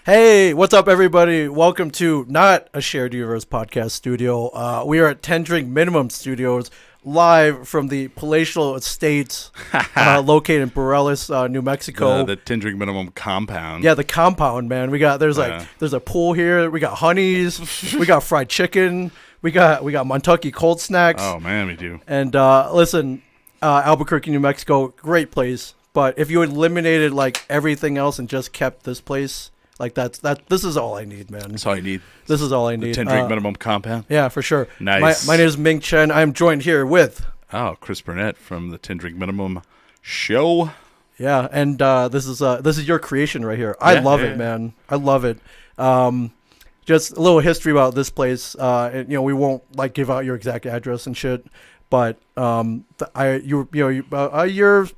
Hey, what's up, everybody? Welcome to not a shared universe podcast studio. We are at 10 Drink Minimum Studios, live from the palatial estates located in Borealis, New Mexico. The 10 Drink Minimum compound. Yeah, the compound, man. We got there's a pool here. We got honeys. We got fried chicken. We got Kentucky cold snacks. Oh man, we do. And listen, Albuquerque, New Mexico, great place. But if you eliminated like everything else and just kept this place, like this is all I need, man. That's all you need. This is all I need. The 10 Drink Minimum compound. Yeah, for sure. Nice. My name is Ming, Chen. I'm joined here with. Oh, Chris Burnett from the 10 Drink Minimum show. Yeah, and this is your creation right here. I love it, man. I love it. Just a little history about this place. We won't like give out your exact address and shit. But a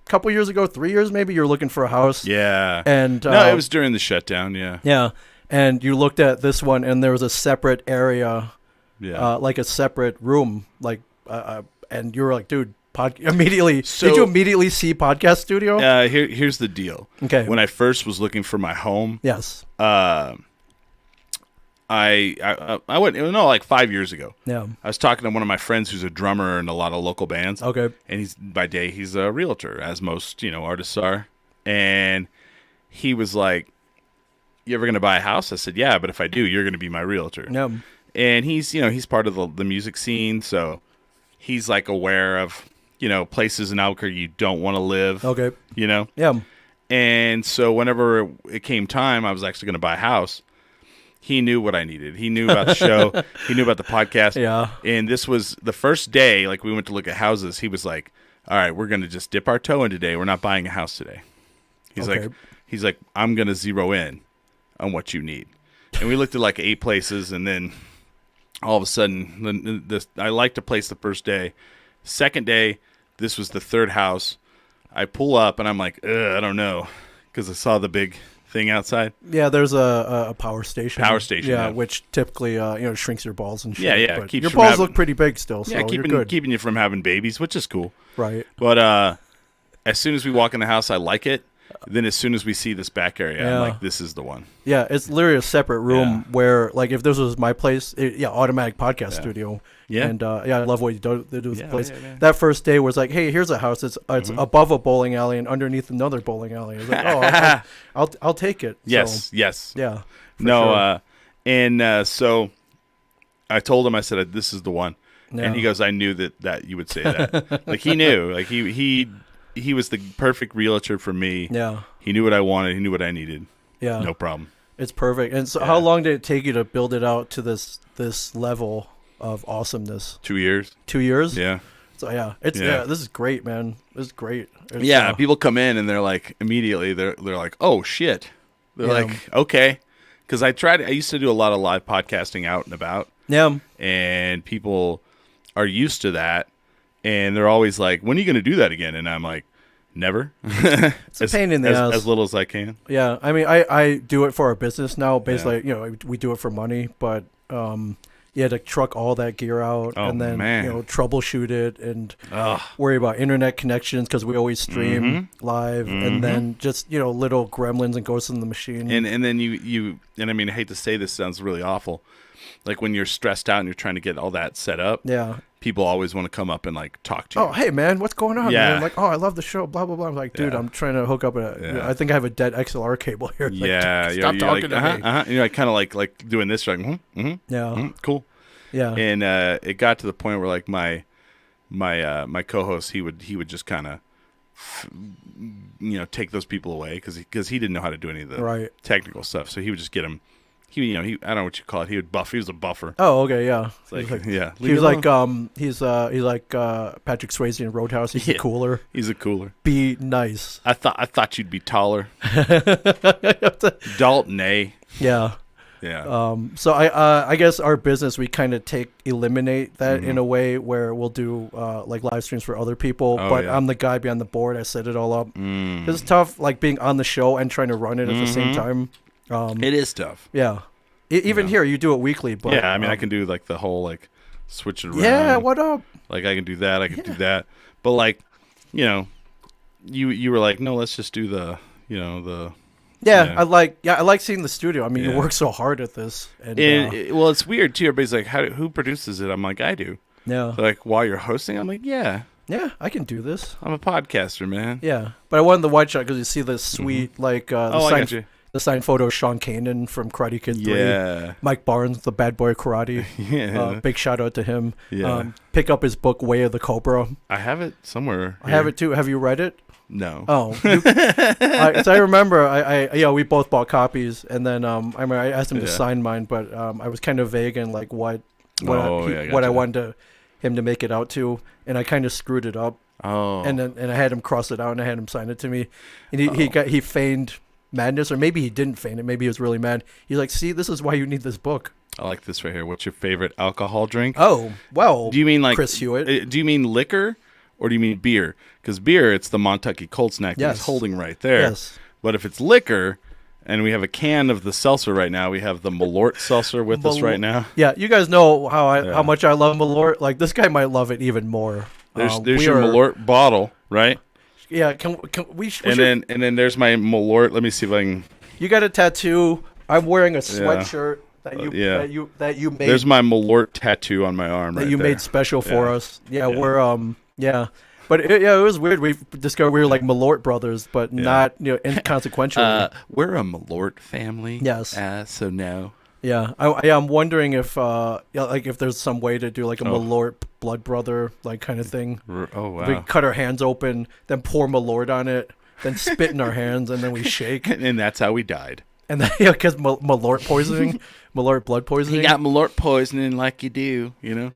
couple years ago, 3 years maybe, you were looking for a house. Yeah. And no, it was during the shutdown. Yeah. Yeah, and you looked at this one, and there was a separate area. Yeah. Like a separate room, and you were like, dude, immediately. So, did you immediately see podcast studio? Here's the deal. Okay. When I first was looking for my home. Yes. I went, like 5 years ago. Yeah. I was talking to one of my friends who's a drummer in a lot of local bands. Okay. And he's a realtor, as most, artists are. And he was like, "You ever going to buy a house?" I said, "Yeah, but if I do, you're going to be my realtor." Yeah. And he's part of the music scene, so he's like aware of, places in Albuquerque you don't want to live. Okay. Yeah. And so whenever it came time, I was actually going to buy a house. He knew what I needed. He knew about the show. He knew about the podcast. Yeah. And this was the first day, like we went to look at houses. He was like, "All right, we're going to just dip our toe in today. We're not buying a house today." He's like, "I'm going to zero in on what you need." And we looked at like 8 places, and then all of a sudden, I liked a place the first day. Second day, this was the third house. I pull up, and I'm like, I don't know, because I saw the big thing outside. Yeah, there's a power station. Yeah. Which typically shrinks your balls and shit. Yeah. But your balls look pretty big still, so you're good. Keeping you from having babies, which is cool. Right. But as soon as we walk in the house, I like it. Then as soon as we see this back area, Yeah. I'm like, this is the one. Yeah, it's literally a separate room where, like, if this was my place, automatic podcast studio. Yeah. And I love what you do with this place. Yeah. That first day was like, hey, here's a house. It's above a bowling alley and underneath another bowling alley. I was like, oh, I'll take it. Yes. Yeah. No. Sure. So I told him, I said, this is the one. Yeah. And he goes, I knew that you would say that. Like he knew. Like he was the perfect realtor for me. Yeah. He knew what I wanted. He knew what I needed. Yeah. No problem. It's perfect. And so how long did it take you to build it out to this level of awesomeness? 2 years. 2 years? Yeah. So this is great, man. This is great. People come in and they're like, immediately they're like, oh shit. They're like, okay. Because I used to do a lot of live podcasting out and about. Yeah. And people are used to that. And they're always like, when are you going to do that again? And I'm like, never. It's a pain in the ass. As little as I can. Yeah. I mean, I do it for our business now. Basically, we do it for money. But you had to truck all that gear out and then troubleshoot it and worry about internet connections because we always stream live. And then just, little gremlins and ghosts in the machine. And then you I mean, I hate to say this, sounds really awful. Like when you're stressed out and you're trying to get all that set up. Yeah. People always want to come up and like talk to you. Oh, hey man, what's going on? Yeah. Man? I'm like, I love the show. Blah blah blah. I'm like, dude, I'm trying to hook up I think I have a dead XLR cable here. Like, stop talking to me. And you're like kind of like doing this. You're like, cool. Yeah. And it got to the point where like my co-host he would just kind of take those people away because he didn't know how to do any of the technical stuff. So he would just get them. He I don't know what you call it. He would buff. He was a buffer. Oh, okay, yeah. He's like he's like Patrick Swayze in Roadhouse. He's a cooler. He's a cooler. Be nice. I thought you'd be taller. Dalton A. Yeah. Yeah. So I guess our business, we kind of eliminate that in a way where we'll do like live streams for other people, but I'm the guy behind the board. I set it all up. It's tough, like being on the show and trying to run it at the same time. It is tough. Yeah. Even here, you do it weekly, but yeah, I mean, I can do like the whole like switch it around. Yeah, what up? Like I can do that. I can do that. But like, you were like, no, let's just do the You know, the I like seeing the studio. I mean, you work so hard at this, and well, it's weird too. Everybody's like, who produces it? I'm like, I do. Yeah. So like while you're hosting, I'm like, yeah, I can do this. I'm a podcaster, man. Yeah, but I wanted the wide shot because you see this sweet I got you. The signed photo of Sean Kanan from Karate Kid 3. Yeah. Mike Barnes, the bad boy karate. Yeah. Big shout out to him. Yeah. Pick up his book, Way of the Cobra. I have it somewhere. I have it too. Have you read it? No. Oh. So I remember we both bought copies, and then I asked him to sign mine, but I was kind of vague in like what I wanted him to make it out to, and I kind of screwed it up. Oh. And I had him cross it out, and I had him sign it to me, and he feigned madness, or maybe he didn't feign it. Maybe he was really mad. He's like, "See, this is why you need this book." I like this right here. What's your favorite alcohol drink? Oh, well. Do you mean like Chris Hewitt? Do you mean liquor, or do you mean beer? Because beer, it's the Montucky Cold Snack that he's holding right there. Yes. But if it's liquor, and we have a can of the seltzer right now, we have the Malort seltzer with us right now. Yeah, you guys know how much I love Malort. Like, this guy might love it even more. There's your Malort bottle, right? Yeah, can we? And then there's my Malort. Let me see if I can. You got a tattoo. I'm wearing a sweatshirt that you made. There's my Malort tattoo on my arm. That you made special for us. Yeah, we're But it was weird. We discovered we were like Malort brothers, but not inconsequentially. We're a Malort family. Yes. So no. Yeah, I'm wondering if if there's some way to do like a Malort blood brother like kind of thing. Oh wow! We cut our hands open, then pour Malort on it, then spit in our hands, and then we shake. And that's how we died. And then because Malort poisoning, Malort blood poisoning. He got Malort poisoning like you do, you know.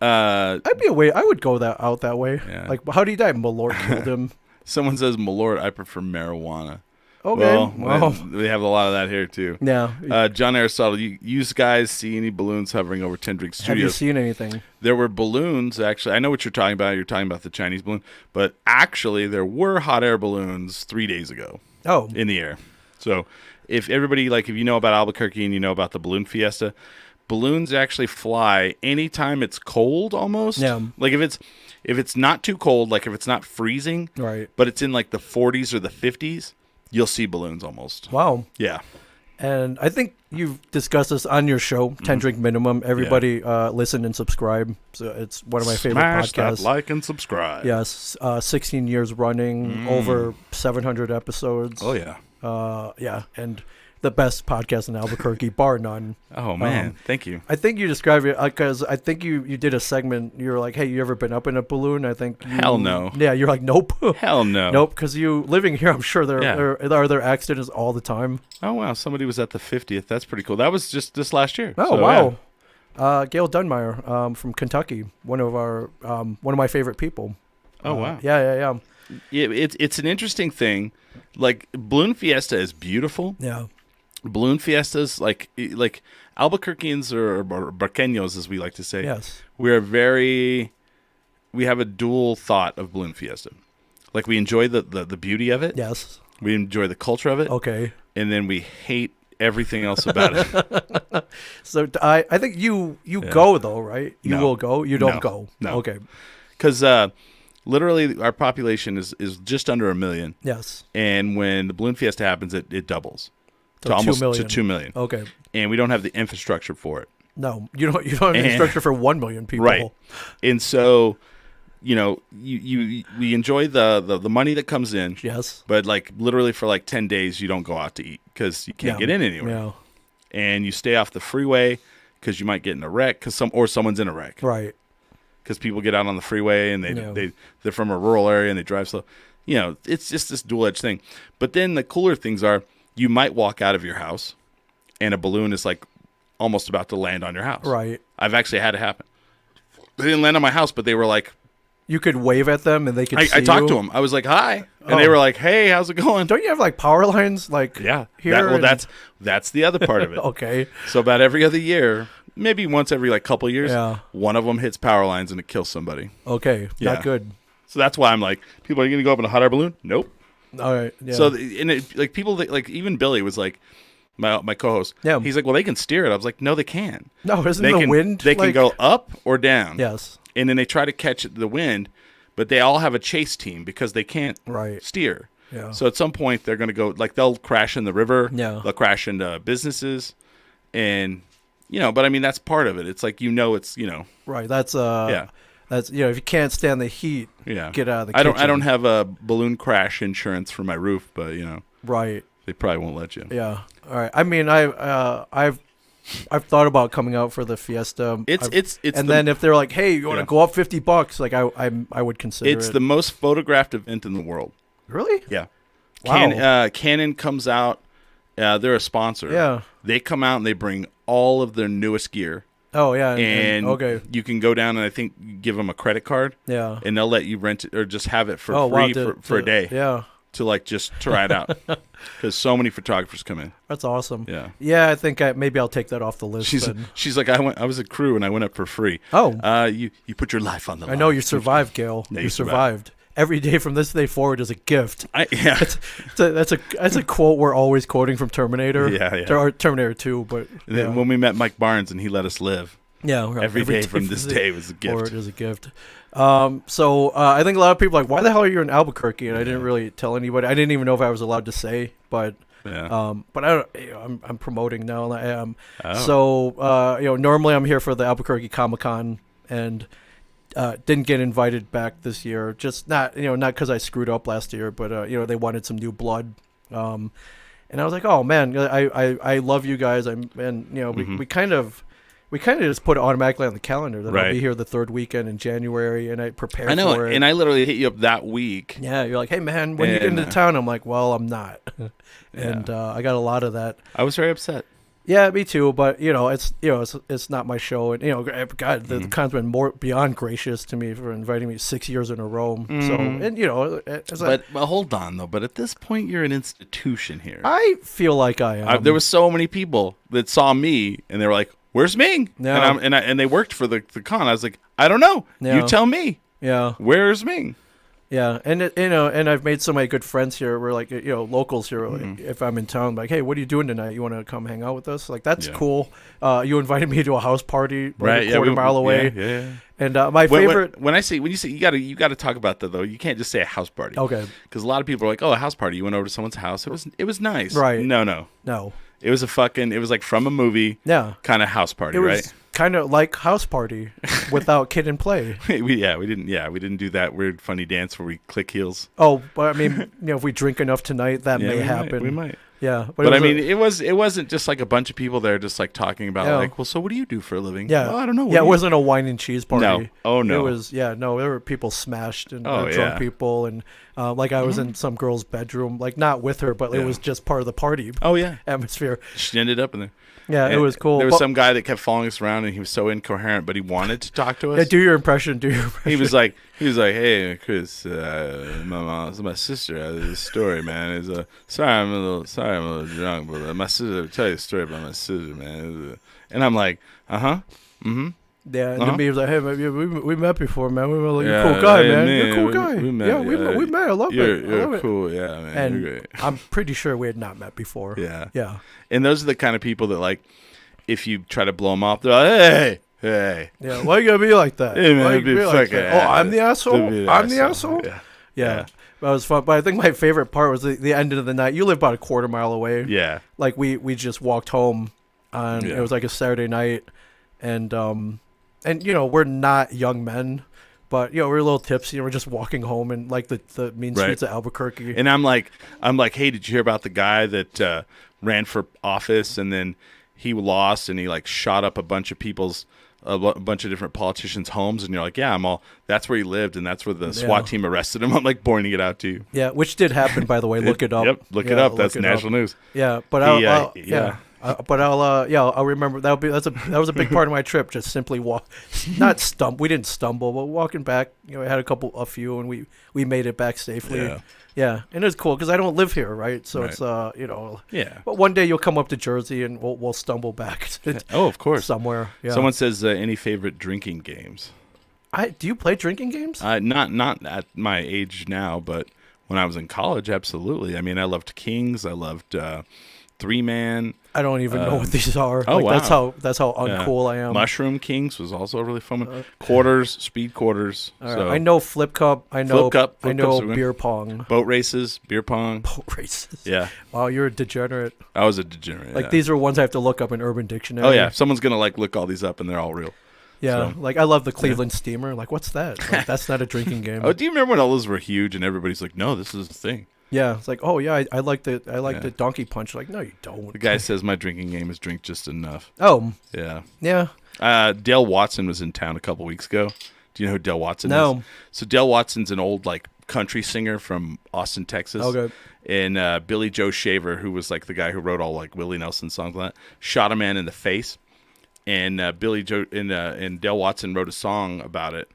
I'd be I would go out that way. Yeah. Like, how do you die? Malort killed him. Someone says Malort. I prefer marijuana. Okay. Well, we have a lot of that here too. Yeah. John Aristotle, you guys see any balloons hovering over 10 Drink Studios? Have you seen anything? There were balloons, actually. I know what you're talking about. You're talking about the Chinese balloon. But actually, there were hot air balloons 3 days ago. Oh. In the air. So if everybody, like if you know about Albuquerque and you know about the balloon fiesta, balloons actually fly anytime it's cold almost. Yeah. Like if it's not too cold, like if it's not freezing, right, but it's in like the 40s or the 50s, you'll see balloons almost. Wow. Yeah. And I think you've discussed this on your show, 10 Drink Minimum. Everybody listen and subscribe. So it's one of my favorite podcasts. Smash that like and subscribe. Yes. 16 years running, over 700 episodes. Oh, yeah. And the best podcast in Albuquerque, bar none. Oh, man. Thank you. I think you described it because I think you did a segment. You were like, hey, you ever been up in a balloon? I think. Hell no. Yeah, you're like, nope. Hell no. Nope, because you living here, I'm sure are there accidents all the time. Oh, wow. Somebody was at the 50th. That's pretty cool. That was just this last year. Oh, so, wow. Yeah. Gail Dunmeyer from Kentucky, one of my favorite people. Oh, wow. Yeah. It's an interesting thing. Like, Balloon Fiesta is beautiful. Yeah. Balloon fiestas, like Albuquerqueans or Barqueños, as we like to say. Yes. We have a dual thought of Balloon Fiesta. Like, we enjoy the beauty of it. Yes. We enjoy the culture of it. Okay. And then we hate everything else about it. So I think you go, though, right? You will go? You don't go? No. Okay. Because literally our population is just under 1 million. Yes. And when the Balloon Fiesta happens, it doubles. So to almost 2 million. To 2 million. Okay. And we don't have the infrastructure for it. No, you don't have infrastructure for 1 million people. Right. And so, we enjoy the money that comes in. Yes. But like literally for like 10 days, you don't go out to eat because you can't get in anywhere. Yeah. And you stay off the freeway because you might get in a wreck someone's in a wreck. Right. Because people get out on the freeway and they're from a rural area and they drive slow. It's just this dual-edged thing. But then the cooler things are, you might walk out of your house and a balloon is like almost about to land on your house. Right. I've actually had it happen. They didn't land on my house, but they were like... You could wave at them and they could see you? I talked to them. I was like, hi. And they were like, hey, how's it going? Don't you have like power lines? Like here? That's the other part of it. Okay. So about every other year, maybe once every like couple of years, one of them hits power lines and it kills somebody. Okay. Yeah. Not good. So that's why I'm like, people are going to go up in a hot air balloon? Nope. All right. Yeah. So people like even Billy was like my co-host. Yeah. He's like, well, they can steer it. I was like, no, they can. No, isn't the wind? They can go up or down. Yes. And then they try to catch the wind, but they all have a chase team because they can't steer. Yeah. So at some point they're going to go, like, they'll crash in the river. Yeah. They'll crash into businesses, and but I mean that's part of it. It's like it's Right. That's yeah. That's if you can't stand the heat, Yeah. get out of the kitchen. I don't have a balloon crash insurance for my roof, but Right. they probably won't let you. Yeah. All right. I mean, I've thought about coming out for the fiesta. Then if they're like, hey, you want to go up $50, like I would consider it. It's the most photographed event in the world. Really? Yeah. Wow. Canon comes out. They're a sponsor. Yeah. They come out and they bring all of their newest gear. Oh yeah. And okay. you can go down and I think give them a credit card. Yeah. And they'll let you rent it or just have it for free for a day. Yeah. To just try it out, because so many photographers come in. That's awesome. Yeah. Yeah, I think maybe I'll take that off the list. She's like, I was a crew and I went up for free. Oh. You put your life on the line. I know you survived, Gail. Yeah, you survived. Every day from this day forward is a gift. Yeah. That's a quote we're always quoting from Terminator. Yeah. Or Terminator 2, but when we met Mike Barnes and he let us live. Yeah, right. Every day from this day was a gift. Forward is a gift. So I think a lot of people are like, why the hell are you in Albuquerque? And I didn't really tell anybody. I didn't even know if I was allowed to say, but but I don't. I'm promoting now. I am. Oh. So normally I'm here for the Albuquerque Comic-Con and didn't get invited back this year. Just not because I screwed up last year, but they wanted some new blood. And I was like, oh man, I love you guys. We kind of just put it automatically on the calendar that I'll be here the third weekend in January, and I prepare for it. And I literally hit you up that week. Yeah, you're like, hey man, when you get into town? I'm like, well, I'm not. And I got a lot of that. I was very upset. Yeah, me too. But it's not my show, and God, the con's been more beyond gracious to me for inviting me 6 years in a row. So but hold on though. But at this point, you're an institution here. I feel like I am. There was so many people that saw me, and they were like, "Where's Ming?" Yeah. And they worked for the con. I was like, "I don't know. Yeah. You tell me." Yeah. Where's Ming? Yeah, and and I've made so many good friends here. We're like locals here. Like, if I'm in town, like, hey, what are you doing tonight? You want to come hang out with us? Like, that's cool. You invited me to a house party a quarter mile away. Yeah. And my favorite when you say you got to talk about that though. You can't just say a house party. Okay. Because a lot of people are like, oh, a house party. You went over to someone's house. It was nice. Right. No. It was it was like from a movie. Yeah. Kind of house party, it was right? Kind of like house party without kid and play. we didn't do that weird funny dance where we click heels. Oh, but I mean, if we drink enough tonight, that may happen. We might. Yeah, but I mean, it wasn't just like a bunch of people there just like talking about like, well, so what do you do for a living? Yeah, well, I don't know. It wasn't a wine and cheese party. No, oh no, it was. Yeah, no, there were people smashed and drunk people, and like I was in some girl's bedroom, like not with her, but it was just part of the party. Oh yeah, atmosphere. She ended up in there. Yeah, it was cool. There was some guy that kept following us around, and he was so incoherent, but he wanted to talk to us. Yeah, do your impression. He was like, hey, Chris, my sister has this story, man. Sorry, I'm a little drunk, but my sister, I'll tell you a story about my sister, man. And I'm like, yeah, and then he was like, hey, man, we met before, man. We were like, you're a cool guy, man. You're a cool guy. We met. I love it. You're cool, yeah, man. And you're great. I'm pretty sure we had not met before. Yeah. And those are the kind of people that, like, if you try to blow them off, they're like, hey. Yeah, why you gotta be like that? Hey, man, be like that? Oh, I'm the asshole? I'm the asshole? Yeah. That was fun. But I think my favorite part was the end of the night. You live about a quarter mile away. Yeah. Like, we just walked home on, it was like a Saturday night. And we're not young men. But we're a little tipsy, and we're just walking home in like the mean streets of Albuquerque. And I'm like, hey, did you hear about the guy that ran for office and then he lost and he like shot up a bunch of different politicians' homes? And you're like, yeah, that's where he lived, and that's where the SWAT team arrested him. I'm like pointing it out to you. Yeah, which did happen, by the way. Look it up. Yep, look it up. That's national news. Yeah, but I'll remember that was a big part of my trip. Just simply we didn't stumble, but walking back, I had a few, and we made it back safely. Yeah, and it was cool because I don't live here, right? So it's Yeah. But one day you'll come up to Jersey, and we'll stumble back. Of course, somewhere. Yeah. Someone says any favorite drinking games. Do you play drinking games? Not at my age now, but when I was in college, absolutely. I mean, I loved Kings. I loved 3-man. I don't even know what these are. Oh, like, wow. That's how uncool I am. Mushroom Kings was also a really fun one. Quarters, speed quarters. So. I know Flip Cup. I know Flip beer pong. Boat races, beer pong. Boat races. Yeah. Wow, you're a degenerate. I was a degenerate. Like these are ones I have to look up in Urban Dictionary. Oh yeah, someone's gonna like look all these up and they're all real. Yeah, so. like I love the Cleveland Steamer. Like, what's that? Like, that's not a drinking game. Oh, do you remember when all those were huge and everybody's like, no, this is the thing. Yeah, it's like, oh yeah, I like the donkey punch. Like, no, you don't. The guy says my drinking game is drink just enough. Oh. Yeah. Yeah. Dale Watson was in town a couple weeks ago. Do you know who Dale Watson is? No. So Dale Watson's an old like country singer from Austin, Texas. Okay. And Billy Joe Shaver, who was like the guy who wrote all like Willie Nelson songs like that, shot a man in the face. And Billy Joe and Dale Watson wrote a song about it,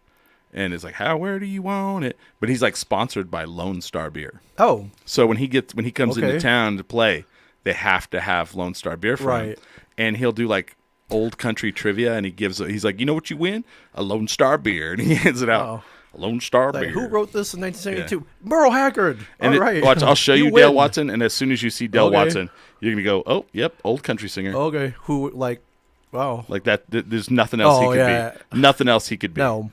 and it's like, where do you want it? But he's like sponsored by Lone Star Beer. Oh, so when he comes into town to play, they have to have Lone Star Beer for him. And he'll do like old country trivia, and he's like, you know what you win? A Lone Star Beer, and he hands it out. Oh. A Lone Star Beer. Who wrote this in 1972? Yeah. Merle Haggard. And all right. Watch, I'll show you Dale Watson, and as soon as you see Dale Watson, you're gonna go, oh, yep, old country singer. Okay, who like. Wow. Like that, there's nothing else he could be. Nothing else he could be. No.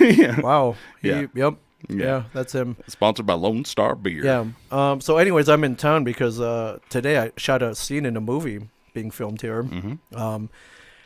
Yeah. Wow. Yep. Yeah, that's him. Sponsored by Lone Star Beer. Yeah. So anyways, I'm in town because today I shot a scene in a movie being filmed here. Mm-hmm.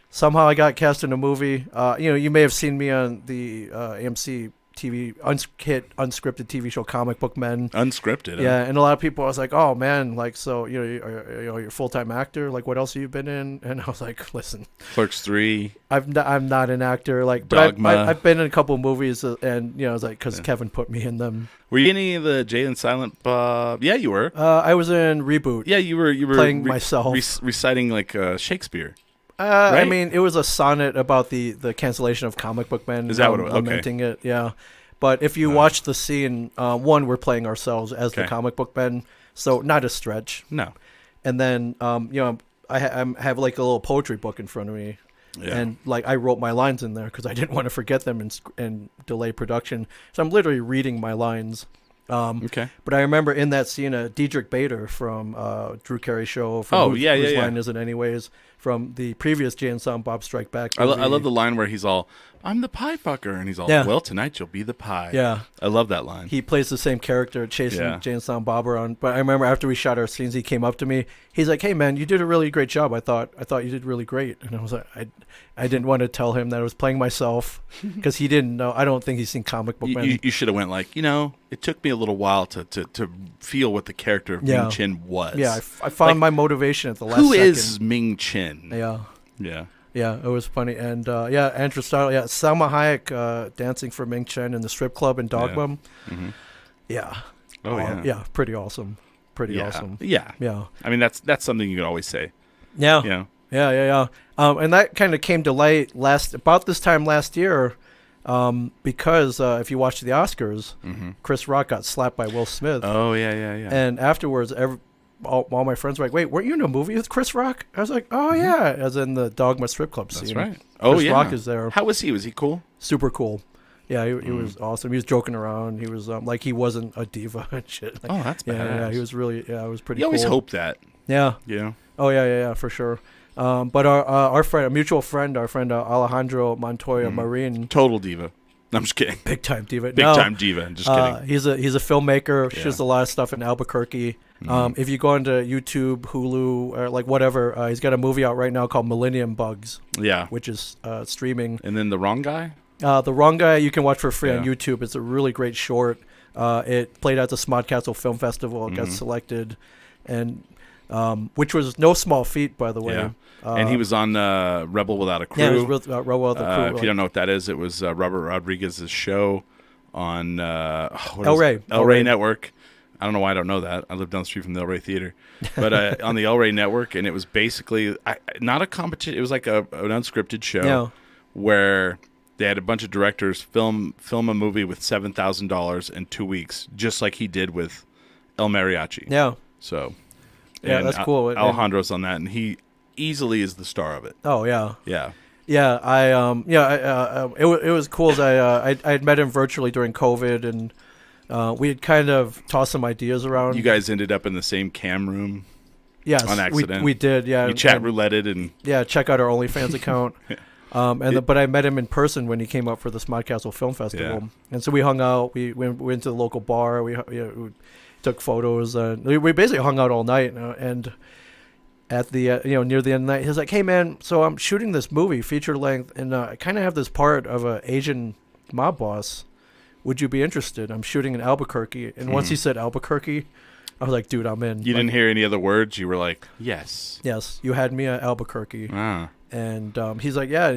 Somehow I got cast in a movie. You may have seen me on the AMC TV unscripted TV show Comic Book Men. Unscripted. Yeah, and a lot of people I was like, oh man, like, so you're a full-time actor, like what else have you been in? And I was like, listen, Clerks 3. I'm not an actor, like, Dogma. but I've been in a couple of movies, and I was like, because Kevin put me in them. Were you in any of the Jay and Silent Bob? Yeah, you were. I was in Reboot. Yeah, you were playing myself, reciting like Shakespeare. Right? I mean, it was a sonnet about the cancellation of Comic Book Men. Is that what it was? Lamenting it, yeah. But if you watch the scene, we're playing ourselves as the Comic Book Men, so not a stretch. No. And then, I have like a little poetry book in front of me, and like I wrote my lines in there because I didn't want to forget them and delay production. So I'm literally reading my lines. But I remember in that scene, Diedrich Bader from Drew Carey's show. From whose line is it anyways? From the previous Jay and Silent Bob Strike Back movie. I love the line where he's all, I'm the pie fucker. And he's all, well, tonight you'll be the pie. Yeah. I love that line. He plays the same character chasing Jay and Silent Bob around. But I remember after we shot our scenes, he came up to me. He's like, hey, man, you did a really great job. I thought you did really great. And I was like, I didn't want to tell him that I was playing myself because he didn't know. I don't think he's seen Comic Book Men. You should have went like, it took me a little while to feel what the character of Ming Chen was. Yeah, I found my motivation at the last second. Who is Ming Chen? Yeah. Yeah. Yeah, it was funny. And, Andrew Starr, Salma Hayek dancing for Ming Chen in the strip club in Dogma. Yeah. Mm-hmm. Yeah. Oh, yeah. Yeah, pretty awesome. Awesome. Yeah. Yeah. I mean, that's something you could always say. Yeah. Yeah. And that kind of came to light about this time last year because if you watch the Oscars, Chris Rock got slapped by Will Smith. Oh, yeah. And afterwards, all my friends were like, wait, weren't you in a movie with Chris Rock? I was like, oh, yeah, as in the Dogma strip club scene. That's right. Chris Rock is there. How was he? Was he cool? Super cool. Yeah, he was awesome. He was joking around. He was like he wasn't a diva and shit. Like, that's badass. Yeah, he was really, it was pretty cool. You always hope that. Yeah. Yeah. Oh, yeah, for sure. But our friend, a mutual friend, Alejandro Montoya Marin. Total diva. I'm just kidding. Big time diva. Big time diva. Just kidding. He's a filmmaker. Yeah. She does a lot of stuff in Albuquerque. If you go onto YouTube, Hulu, or like whatever, he's got a movie out right now called Millennium Bugs. Yeah. Which is streaming. And then The Wrong Guy? The Wrong Guy you can watch for free on YouTube. It's a really great short. It played at the Smodcastle Film Festival. It got selected, and which was no small feat, by the way. Yeah. And he was on Rebel Without a Crew. Yeah, it was Rebel Without a Crew. If you don't know what that is, it was Robert Rodriguez's show on El Rey Network. I don't know why I don't know that. I live down the street from the El Rey Theater. But on the El Rey Network, and it was basically not a competition. It was like an unscripted show where they had a bunch of directors film a movie with $7,000 in 2 weeks, just like he did with El Mariachi. Yeah. So, yeah, that's cool. Alejandro's on that, and he easily is the star of it. Oh yeah. Yeah. Yeah. It was cool. As I had met him virtually during COVID, and we had kind of tossed some ideas around. You guys ended up in the same cam room. Yes, on accident. we did. Yeah, you chat rouletted and check out our OnlyFans account. But I met him in person when he came up for the Smodcastle Film Festival, and so we hung out. We went to the local bar. We took photos. We basically hung out all night. And at the near the end of the night, he was like, "Hey man, so I'm shooting this movie, feature length, and I kind of have this part of an Asian mob boss. Would you be interested? I'm shooting in Albuquerque." And once he said Albuquerque, I was like, "Dude, I'm in." You didn't hear any other words. You were like, "Yes, yes." You had me at Albuquerque. Ah. And he's like, yeah,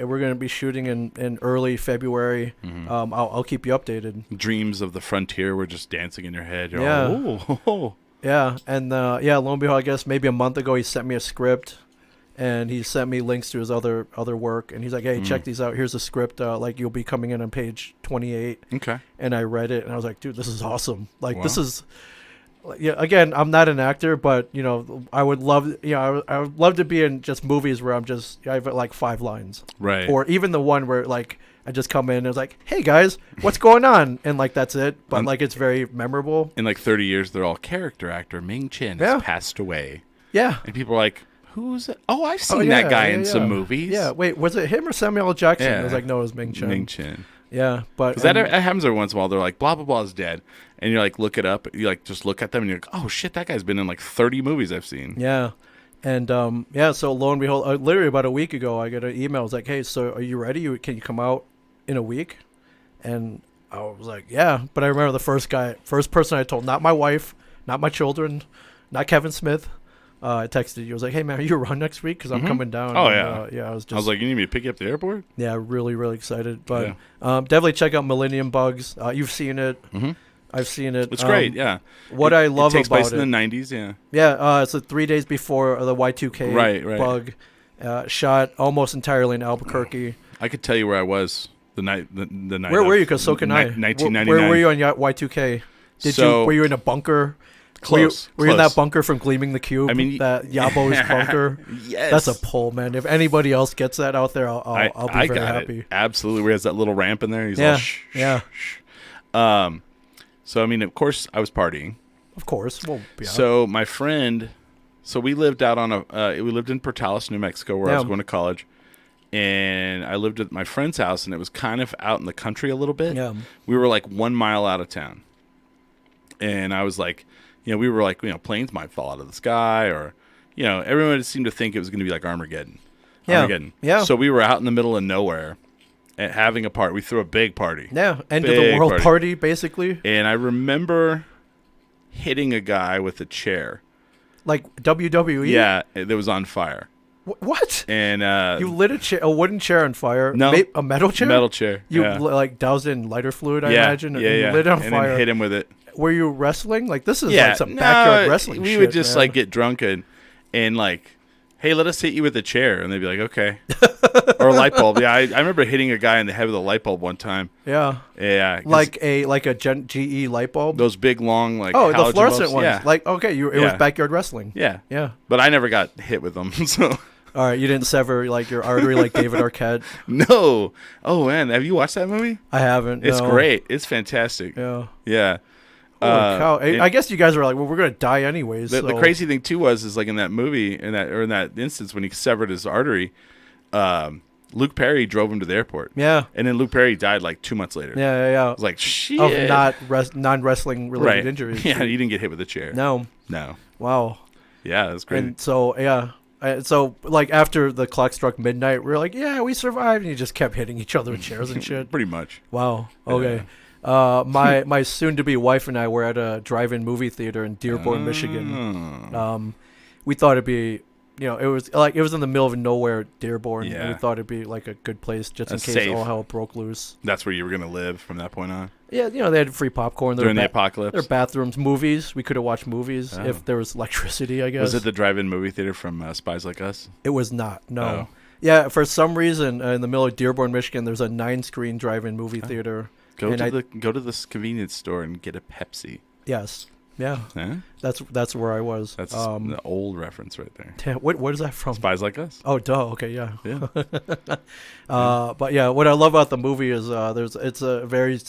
we're going to be shooting in early February. I'll keep you updated. Dreams of the frontier were just dancing in your head. You're Yeah. Like, oh. Yeah, and lo and behold, I guess maybe a month ago he sent me a script, and he sent me links to his other work, and he's like, hey, check these out. Here's a script. Like you'll be coming in on page 28. Okay. And I read it, and I was like, dude, this is awesome. Like Wow. this is. Yeah, again, I'm not an actor, but I would love, I would love to be in just movies where I have like 5 lines, Right? Or even the one where like I just come in and it's like, hey guys, what's going on, and like that's it, but like it's very memorable. In like 30 years, they're all character actor Ming Chen has passed away. Yeah, and people are like, who's it? Oh, I've seen that guy in some movies. Yeah, wait, was it him or Samuel L. Jackson? Yeah. I was like, no, it was Ming Chen. Ming Chen. Yeah, but that happens every once in a while. They're like, blah blah blah is dead, and you're like, look it up. You like just look at them, and you're like, oh shit, that guy's been in like 30 movies I've seen. Yeah, and so lo and behold, literally about a week ago, I got an email. It was like, hey, so are you ready? Can you come out in a week? And I was like, yeah. But I remember the first person I told, not my wife, not my children, not Kevin Smith. I texted you. I was like, hey man, are you around next week? Because I'm coming down. Oh and, yeah. I was like, you need me to pick you up at the airport? Yeah, really, really excited. But definitely check out Millennium Bugs. You've seen it. Mm-hmm. I've seen it. It's great. Yeah. What I love takes about place in the 90s. Yeah. Yeah. It's 3 days before the Y2K right. bug. Shot almost entirely in Albuquerque. I could tell you where I was the night. Where were you? Because so can I. 1999. Where were you on Y2K? Were you in a bunker? Close. Were you in that bunker from Gleaming the Cube? I mean, that Yabo's bunker. Yes, that's a pull, man. If anybody else gets that out there, I'll be very happy. Absolutely, where he has that little ramp in there. He's yeah, all shh. So I mean, of course, I was partying. Of course. Well, yeah. So my friend, we lived out on we lived in Portales, New Mexico, where I was going to college, and I lived at my friend's house, and it was kind of out in the country a little bit. Yeah, we were like 1 mile out of town, and I was like. We were like, planes might fall out of the sky, or, everyone seemed to think it was going to be like Armageddon. Yeah. So we were out in the middle of nowhere and having a party. We threw a big party. Yeah. End of the world party, basically. And I remember hitting a guy with a chair. Like WWE? Yeah. That was on fire. What? And you lit a wooden chair on fire? No. A metal chair? Metal chair. You like doused it in lighter fluid, I imagine? Yeah, and you lit it on and fire. then hit him with it. Were you wrestling? Like, this is like some backyard wrestling we shit, would just man. like get drunk and like, hey, let us hit you with a chair. And they'd be like, okay. Or a light bulb. Yeah, I remember hitting a guy in the head with a light bulb one time. Yeah. Yeah. Like a GE light bulb? Those big, long, like, the fluorescent ones. Yeah. Like, okay, it was backyard wrestling. Yeah. Yeah. But I never got hit with them, so... All right, you didn't sever like your artery like David Arquette. No. Oh man, have you watched that movie? I haven't. It's great. It's fantastic. Yeah. Yeah. Holy cow. I guess you guys were like, well, we're gonna die anyways. The crazy thing too is like in that movie, in that instance when he severed his artery, Luke Perry drove him to the airport. Yeah. And then Luke Perry died like 2 months later. Yeah. I was like, shit. Of non-wrestling related injuries. Yeah, you didn't get hit with a chair. No. Wow. Yeah, that's great. And so so like after the clock struck midnight, we were like, yeah, we survived, and you just kept hitting each other with chairs and shit. Pretty much. Wow. Okay. Yeah. My soon-to-be wife and I were at a drive-in movie theater in Dearborn, Michigan. We thought it'd be, it was in the middle of nowhere, Dearborn. Yeah. And we thought it'd be like a good place just in case safe. all hell broke loose. That's where you were gonna live from that point on. Yeah, they had free popcorn. During the apocalypse. There were bathrooms, movies. We could have watched movies if there was electricity, I guess. Was it the drive-in movie theater from Spies Like Us? It was not, no. Oh. Yeah, for some reason, in the middle of Dearborn, Michigan, there's a 9-screen drive-in movie theater. Go to this convenience store and get a Pepsi. Yes. Yeah. Huh? That's where I was. That's the old reference right there. What is that from? Spies Like Us. Oh, duh. Okay, yeah. Yeah. But yeah, what I love about the movie is it's a very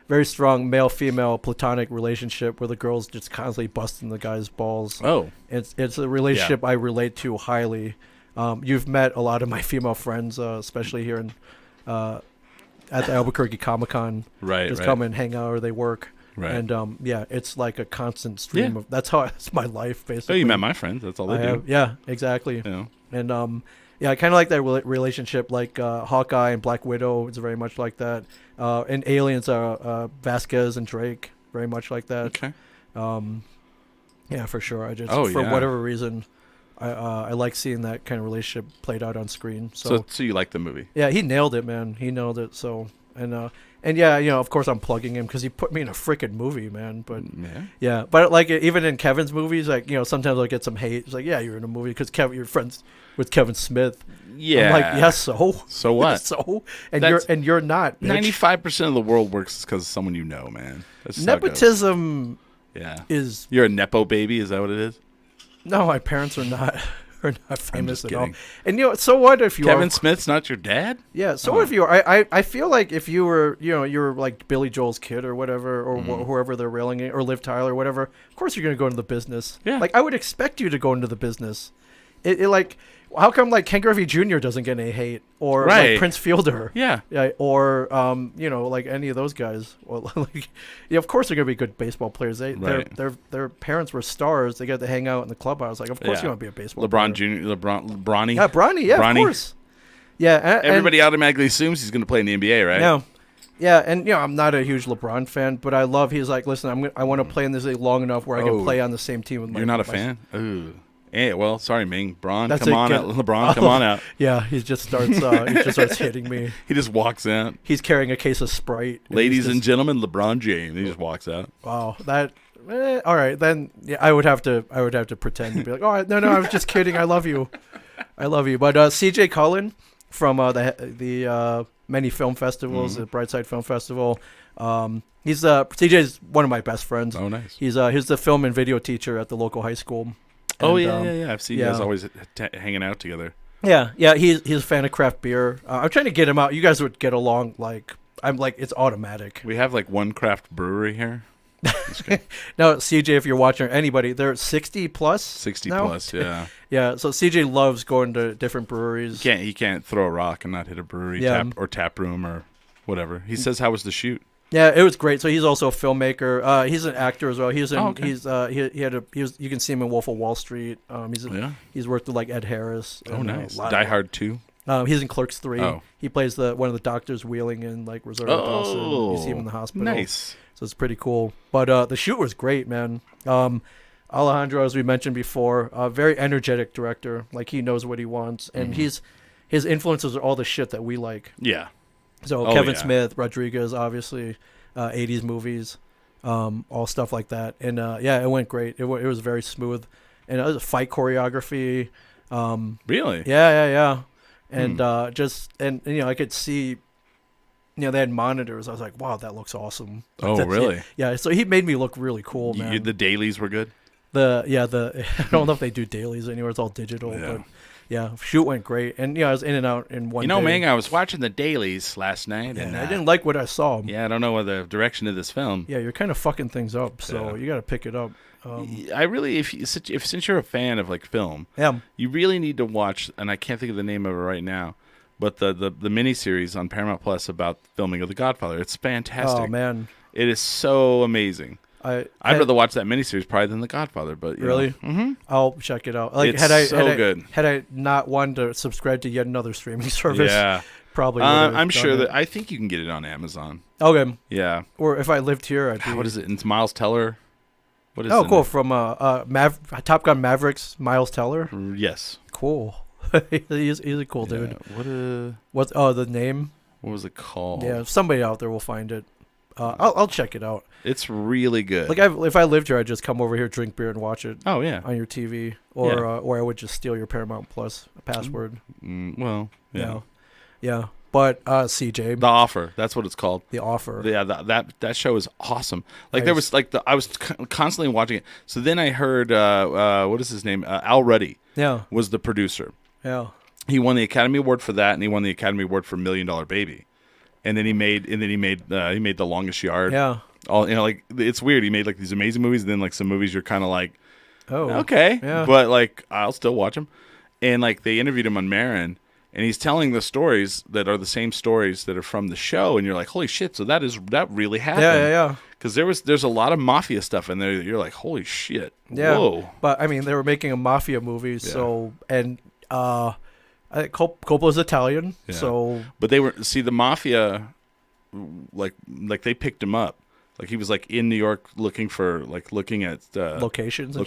very strong male-female platonic relationship where the girl's just constantly busting the guy's balls. Oh, it's a relationship I relate to highly. You've met a lot of my female friends, especially here in at the Albuquerque Comic-Con. Right, just right. come and hang out or they work. Right. And it's like a constant stream of. That's how it's my life basically. Oh, you met my friends. That's all they do. Yeah, exactly. And I kind of like that relationship. Like Hawkeye and Black Widow is very much like that. And Aliens are Vasquez and Drake, very much like that. Okay. Yeah, for sure. I just for whatever reason, I like seeing that kind of relationship played out on screen. So you like the movie? Yeah, he nailed it, man. He nailed it. So and yeah, of course I'm plugging him because he put me in a freaking movie, man. But yeah, but like even in Kevin's movies, like sometimes I'll get some hate. It's like, yeah, you're in a movie because you're friends with Kevin Smith. Yeah, I'm like, yeah, so what? So you're not. 95% of the world works because of someone you know, man. That's nepotism. Yeah, is you're a nepo baby? Is that what it is? No, my parents are not. Are not famous at all. And so what if you Kevin Smith's not your dad? Yeah. So what if you are? I feel like if you were you're like Billy Joel's kid or whatever or whoever they're railing at, or Liv Tyler or whatever. Of course you're gonna go into the business. Yeah. Like I would expect you to go into the business. It like how come like Ken Griffey Jr. doesn't get any hate or like Prince Fielder? Yeah. Or like any of those guys. Well, like of course they're gonna be good baseball players. Their parents were stars. They got to hang out in the clubhouse. Like of course you want to be a baseball LeBron player. Jr. Bronny. Yeah, Bronny. Yeah, Bronny. Of course. Yeah. Everybody automatically assumes he's gonna play in the NBA, right? No. Yeah, and I'm not a huge LeBron fan, but I love. He's like, listen, I want to play in this league long enough where I can play on the same team with my. You're not a fan? Ooh. Hey, well, sorry, Ming. LeBron, LeBron, come on out. Yeah, he just starts hitting me. He just walks out. He's carrying a case of Sprite. Ladies and gentlemen, LeBron James. He just walks out. Wow, that. All right, then I would have to pretend to be like, oh no, I was just kidding. I love you. But C.J. Cullen from the many film festivals, the Brightside Film Festival. He's CJ's one of my best friends. Oh, nice. He's the film and video teacher at the local high school. And, yeah. I've seen you guys always hanging out together. Yeah. He's a fan of craft beer. I'm trying to get him out. You guys would get along it's automatic. We have like one craft brewery here. No, CJ, if you're watching, or anybody, they're 60 plus. 60 now? plus, yeah. Yeah. So CJ loves going to different breweries. He can't throw a rock and not hit a brewery tap room or whatever. He says, "How was the shoot?" Yeah, it was great. So he's also a filmmaker. He's an actor as well. He's in. Okay. You can see him in Wolf of Wall Street. He's worked with like Ed Harris. Oh, nice. Die Hard 2. He's in Clerks 3. Oh. He plays one of the doctors wheeling in like Rosario Dawson. You see him in the hospital. Nice. So it's pretty cool. But the shoot was great, man. Alejandro, as we mentioned before, a very energetic director. Like he knows what he wants, and his influences are all the shit that we like. Yeah. So Kevin Smith, Rodriguez, obviously, 80s movies, all stuff like that. And it went great. It was very smooth, and it was a fight choreography. Really? Yeah. And I could see. They had monitors. I was like, wow, that looks awesome. Oh, really? Yeah. So he made me look really cool, man. The dailies were good? I don't know if they do dailies anymore. It's all digital. Yeah. But yeah, shoot went great. And I was in and out in one day. Ming, I was watching the dailies last night. And I didn't like what I saw. Yeah, I don't know what the direction of this film. Yeah, you're kind of fucking things up. So you got to pick it up. I really, since you're a fan of like film, you really need to watch, and I can't think of the name of it right now, but the miniseries on Paramount Plus about filming of The Godfather. It's fantastic. Oh man, it is so amazing. I'd rather watch that miniseries probably than The Godfather. But really, I'll check it out. Like it's good. Had I not wanted to subscribe to yet another streaming service, probably. I'm sure that I think you can get it on Amazon. Okay. Yeah. Or if I lived here, I'd be. What is it? It's Miles Teller. What is? Oh, cool. From Top Gun Mavericks, Miles Teller. Yes. Cool. he's a cool dude. What's the name? What was it called? Yeah, somebody out there will find it. I'll check it out. It's really good. Like if I lived here, I'd just come over here, drink beer, and watch it. Oh yeah, on your TV, or I would just steal your Paramount Plus password. Well, yeah. But CJ, The Offer. That's what it's called. The Offer. Yeah, that show is awesome. Like there was I was constantly watching it. So then I heard what is his name? Al Ruddy. Yeah, was the producer. Yeah, he won the Academy Award for that, and he won the Academy Award for $1 Million Baby. and then he made The Longest Yard. Yeah. All like it's weird. He made like these amazing movies, and then like some movies you're kind of like, oh, okay, yeah. but like I'll still watch them. And like they interviewed him on Marin, and he's telling the stories that are the same stories that are from the show, and you're like, holy shit! So that really happened. Yeah. Because there's a lot of mafia stuff in there. That you're like, holy shit! Yeah. Whoa. But I mean, they were making a mafia movie, so and I think Coppola's Italian, so. But they were the mafia, like they picked him up. Like he was like in New York looking at locations. And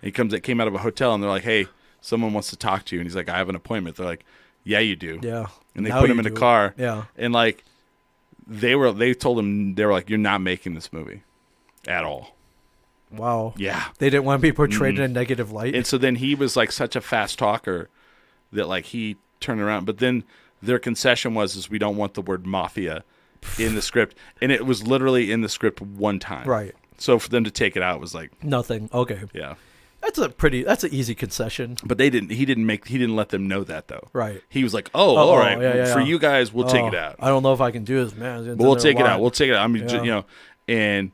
he came out of a hotel, and they're like, hey, someone wants to talk to you, and he's like, I have an appointment. They're like, yeah, you do. Yeah. And they put him in a car. Yeah. And like they told him, they were like, you're not making this movie at all. Wow. Yeah. They didn't want to be portrayed in a negative light. And so then he was like such a fast talker that like he turned around. But then their concession was we don't want the word mafia in the script. And it was literally in the script one time. Right. So for them to take it out was like nothing. Okay. Yeah. That's an easy concession. But he didn't let them know that though. Right. He was like, all right, yeah. For you guys, we'll take it out. I don't know if I can do this, man. But we'll take it out. We'll take it out. I mean, and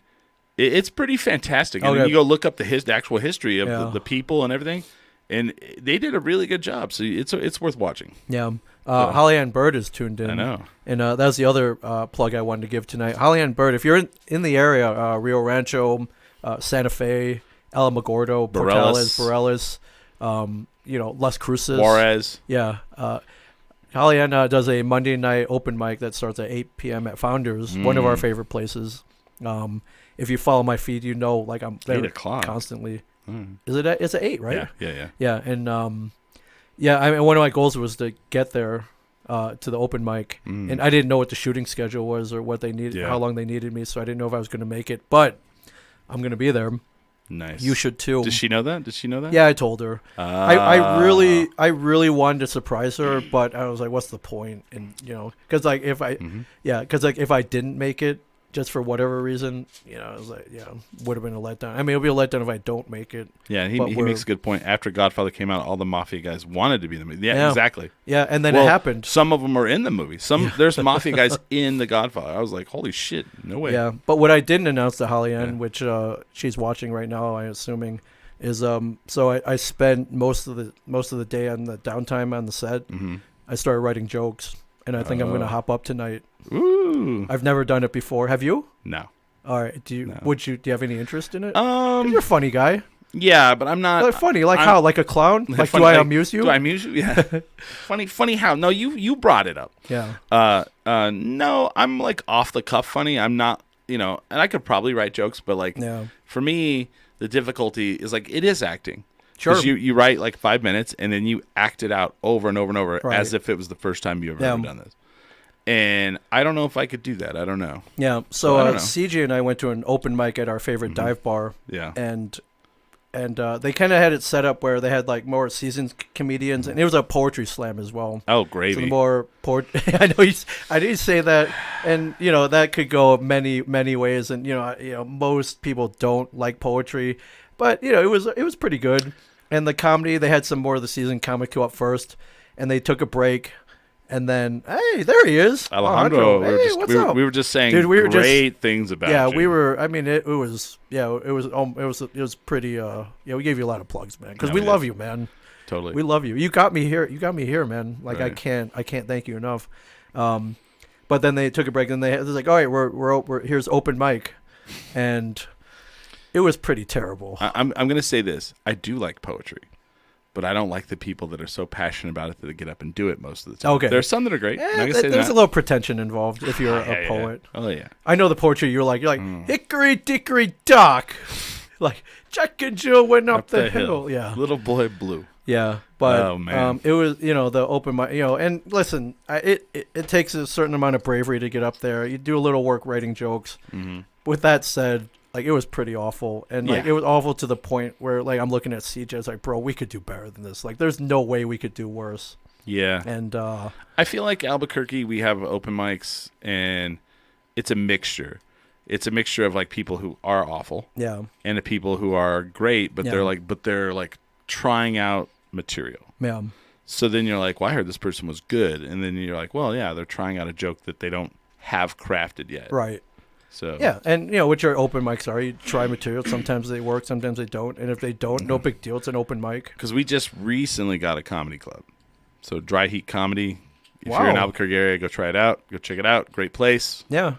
it's pretty fantastic. And then you go look up the actual history of the people and everything, and they did a really good job. So it's worth watching. Yeah. Holly Ann Bird is tuned in. I know. And that was the other plug I wanted to give tonight. Holly Ann Bird, if you're in the area, Rio Rancho, Santa Fe, Alamogordo, Portales, Las Cruces. Juarez. Yeah. Holly Ann does a Monday night open mic that starts at 8 p.m. at Founders, one of our favorite places. If you follow my feed, like I'm there 8 o'clock. Constantly. Is it it's at 8, right? Yeah. Yeah, and I mean, one of my goals was to get there to the open mic, and I didn't know what the shooting schedule was or what they needed, how long they needed me, so I didn't know if I was going to make it, but I'm going to be there. Nice. You should too. Does she know that? Yeah, I told her. I really wanted to surprise her, but I was like, what's the point? And because like if I didn't make it, just for whatever reason, I was like, would have been a letdown. I mean, it'll be a letdown if I don't make it. Yeah, he makes a good point. After Godfather came out, all the mafia guys wanted to be in the movie. Yeah, exactly. Yeah, and then it happened. Some of them are in the movie. There's mafia guys in the Godfather. I was like, holy shit, no way. Yeah, but what I didn't announce to Holly Ann, which she's watching right now, I'm assuming, is so I spent most of the day on the downtime on the set. Mm-hmm. I started writing jokes, and I think I'm going to hop up tonight. Ooh. I've never done it before. Have you? No. All right. Do you have any interest in it? 'Cause you're a funny guy. Yeah, but I'm not funny. Like how? Like a clown? Like funny, do I amuse you? Do I amuse you? Yeah. funny how? No, you brought it up. Yeah. No, I'm like off the cuff funny. I'm not, and I could probably write jokes, but like for me, the difficulty is like it is acting. Sure. Because you write like 5 minutes and then you act it out over and over and over as if it was the first time you ever done this. And I don't know if I could do that. I don't know. Yeah. So CJ and I went to an open mic at our favorite dive bar. Yeah. And they kind of had it set up where they had like more seasoned comedians, and it was a poetry slam as well. Oh, gravy! So more I know I didn't say that, and that could go many ways, and most people don't like poetry, but it was pretty good. And the comedy, they had some more of the seasoned comic go up first, and they took a break. And then, hey, there he is, Alejandro. Hey, what's up? We were just saying great things about you. Yeah, we were. I mean, it was pretty. We gave you a lot of plugs, man, because we love you, man. Totally, we love you. You got me here, man. Like right. I can't thank you enough. But then they took a break, and they was like, all right, we're here's open mic, and it was pretty terrible. I'm gonna say this. I do like poetry. But I don't like the people that are so passionate about it that they get up and do it most of the time. Okay. There are some that are great. There's a little pretension involved if you're a poet. Yeah. Oh, yeah. I know the poetry. You're like hickory dickory dock. Like, Jack and Jill went up the hill. Yeah. Little boy blue. Yeah. But oh, man. It was, the open mic, and listen, it takes a certain amount of bravery to get up there. You do a little work writing jokes. Mm-hmm. With that said, like, it was pretty awful. And, like, it was awful to the point where, like, I'm looking at CJ. It's like, bro, we could do better than this. Like, there's no way we could do worse. Yeah. And I feel like Albuquerque, we have open mics, and it's a mixture. It's a mixture of, like, people who are awful. Yeah. And the people who are great, but they're trying out material. Yeah. So then you're like, well, I heard this person was good. And then you're like, well, yeah, they're trying out a joke that they don't have crafted yet. Right. So yeah, and what your open mics are. You try material. Sometimes they work, sometimes they don't. And if they don't, no big deal. It's an open mic. Because we just recently got a comedy club. So Dry Heat Comedy. If you're in Albuquerque area, go try it out. Go check it out. Great place. Yeah.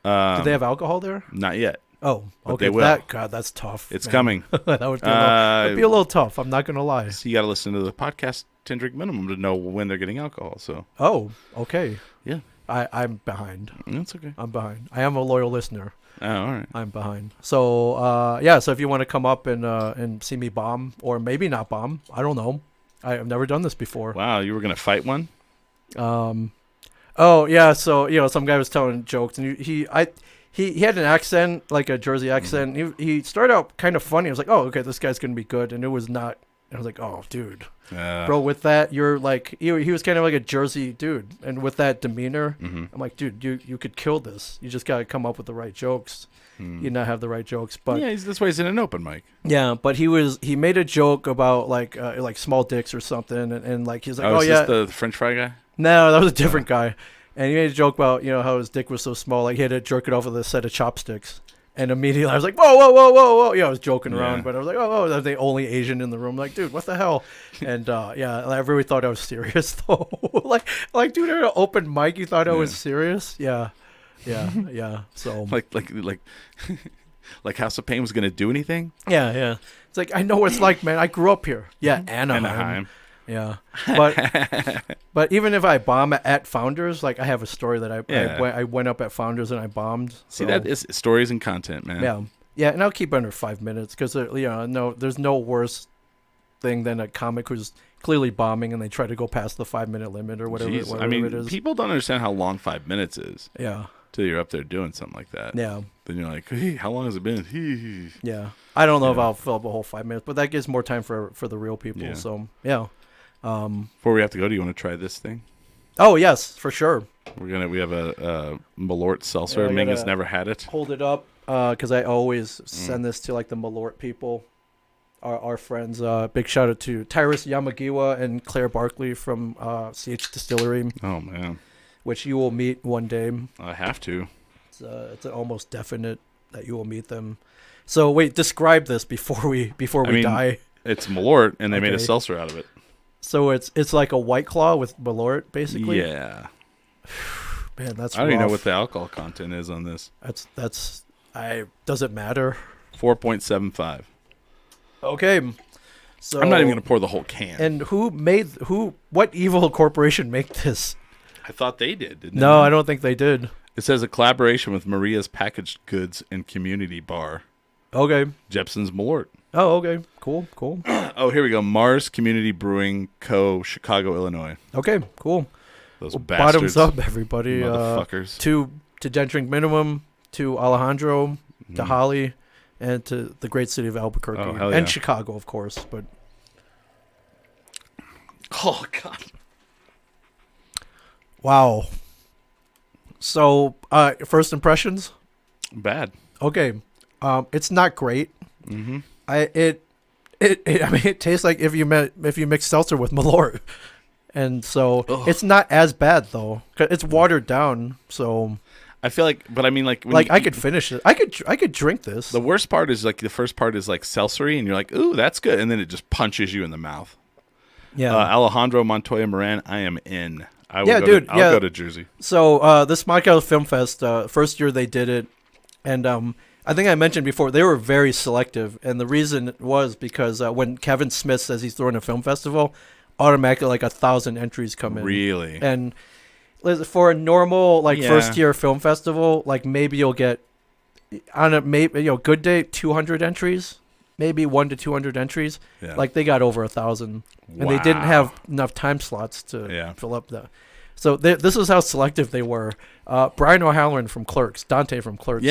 Do they have alcohol there? Not yet. Oh, but okay. They will. God, that's tough. It's coming. That would be a little tough. I'm not going to lie. So you got to listen to the podcast 10 Drink Minimum to know when they're getting alcohol. So. Oh, okay. Yeah. I'm behind. That's okay. I'm behind. I am a loyal listener. Oh, all right. I'm behind. So, so if you want to come up and see me bomb, or maybe not bomb, I don't know. I've never done this before. Wow, you were going to fight one? Oh, yeah, so, some guy was telling jokes, and he had an accent, like a Jersey accent. He started out kind of funny. I was like, oh, okay, this guy's going to be good, and it was not. I was like, oh, dude. Bro, with that, you're like, he was kind of like a Jersey dude. And with that demeanor, I'm like, dude, you could kill this. You just got to come up with the right jokes. You not have the right jokes. But yeah, that's why he's in an open mic. Yeah, but he made a joke about like small dicks or something. And like, he's like, is this the French fry guy? No, that was a different guy. And he made a joke about, how his dick was so small. Like, he had to jerk it off with a set of chopsticks. And immediately I was like, whoa, whoa, whoa, whoa, whoa. I was joking around, but I was like, oh, they're the only Asian in the room. Like, dude, what the hell? And, I really thought I was serious, though. like, dude, at an open mic, you thought I was serious? Yeah. So. like House of Pain was going to do anything? Yeah. It's like, I know what it's like, man. I grew up here. Yeah, Anaheim. Yeah, but even if I bomb at Founders, like I have a story that I went up at Founders and I bombed. So. See, that is stories and content, man. Yeah, and I'll keep under 5 minutes because there's no worse thing than a comic who's clearly bombing and they try to go past the 5 minute limit or whatever. Jeez, whatever it is. People don't understand how long 5 minutes is. Yeah. Till you're up there doing something like that. Yeah. Then you're like, hey, how long has it been? Yeah. I don't know if I'll fill up a whole 5 minutes, but that gives more time for the real people. Yeah. So yeah. Before we have to go, do you want to try this thing? Oh yes, for sure. We have a Malort seltzer. Ming has never had it. Hold it up, because I always send this to like the Malort people, our friends. Big shout out to Tyrus Yamagiwa and Claire Barkley from CH Distillery. Oh man, which you will meet one day. I have to. It's an almost definite that you will meet them. So wait, describe this before we die. It's Malort, and they made a seltzer out of it. So it's like a White Claw with Malort, basically. Yeah. Man, that's. I don't even know what the alcohol content is on this. Does it matter? 4.75. Okay. So I'm not even gonna pour the whole can. And what evil corporation make this? I thought they did. Didn't No, they? I don't think they did. It says a collaboration with Maria's Packaged Goods and Community Bar. Okay. Jepson's Malort. Oh, okay. Cool. Oh, here we go. Mars Community Brewing Co., Chicago, Illinois. Okay, cool. Those bastards. Bottoms up, everybody. Motherfuckers. To 10 Drink Minimum, to Alejandro, to Holly, and to the great city of Albuquerque. Oh, hell yeah. And Chicago, of course. But oh, God. Wow. So, first impressions? Bad. Okay. It's not great. Mm-hmm. It tastes like if you mix seltzer with Malort, and so it's not as bad though. 'Cause it's watered down. So I feel like, but I mean, like, I could finish it. I could drink this. The worst part is like the first part is like seltzery, and you're like, ooh, that's good, and then it just punches you in the mouth. Yeah. Alejandro Montoya Moran, I am in. I'll go to Jersey. So this Moscow Film Fest, first year they did it, and I think I mentioned before, they were very selective, and the reason was because when Kevin Smith says he's throwing a film festival, automatically like 1,000 entries come in. Really? And for a normal first-year film festival, like maybe you'll get on a good day 200 entries, maybe 100 to 200 entries. Yeah. Like they got over 1,000, and they didn't have enough time slots to fill up the. So this is how selective they were. Brian O'Halloran from Clerks, Dante from Clerks,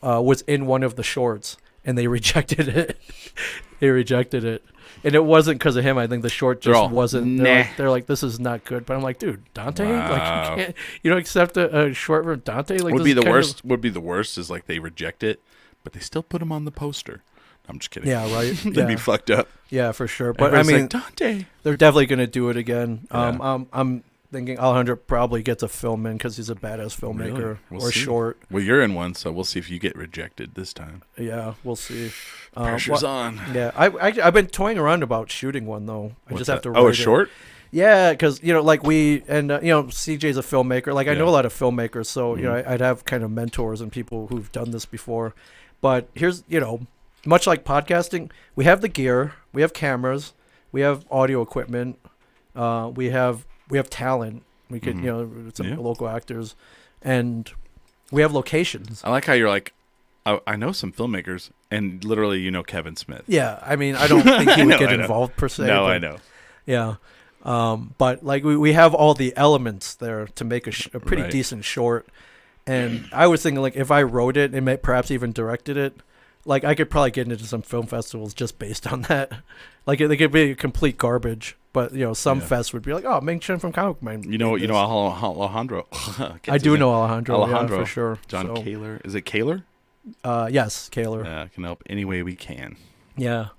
was in one of the shorts, and they rejected it. And it wasn't because of him. I think the short just wasn't. They're like, this is not good. But I'm like, dude, Dante, like you don't accept a short from Dante. Like would be the worst. Would be the worst is like they reject it, but they still put him on the poster. I'm just kidding. Yeah, right. They'd be fucked up. Yeah, for sure. But everybody's I mean, like, Dante, they're definitely gonna do it again. Yeah. thinking Alejandro probably gets a film in because he's a badass filmmaker. Really? We'll or see. short. Well, you're in one, so we'll see if you get rejected this time. Yeah, we'll see. Pressure's on. Yeah, I've been toying around about shooting one though. I What's just have that? to. Oh, a write short? It. Yeah, because like we and CJ's a filmmaker. Like I know a lot of filmmakers, so I'd have kind of mentors and people who've done this before. But here's much like podcasting, we have the gear, we have cameras, we have audio equipment, we have talent. We could some local actors, and we have locations. I like how you're like, I know some filmmakers, and literally Kevin Smith. Yeah, I mean I don't think he would get involved per se. No, but, I know. Yeah. But like we have all the elements there to make a pretty decent short, and I was thinking like if I wrote it and perhaps even directed it, like I could probably get into some film festivals just based on that. Like they could be complete garbage, but some fest would be like, oh, Ming Chen from Comic Man. Alejandro. I do know Alejandro. Yeah, for sure. John Kaler. Is it Kaler? Yes, Kaler. Yeah, can help any way we can. Yeah.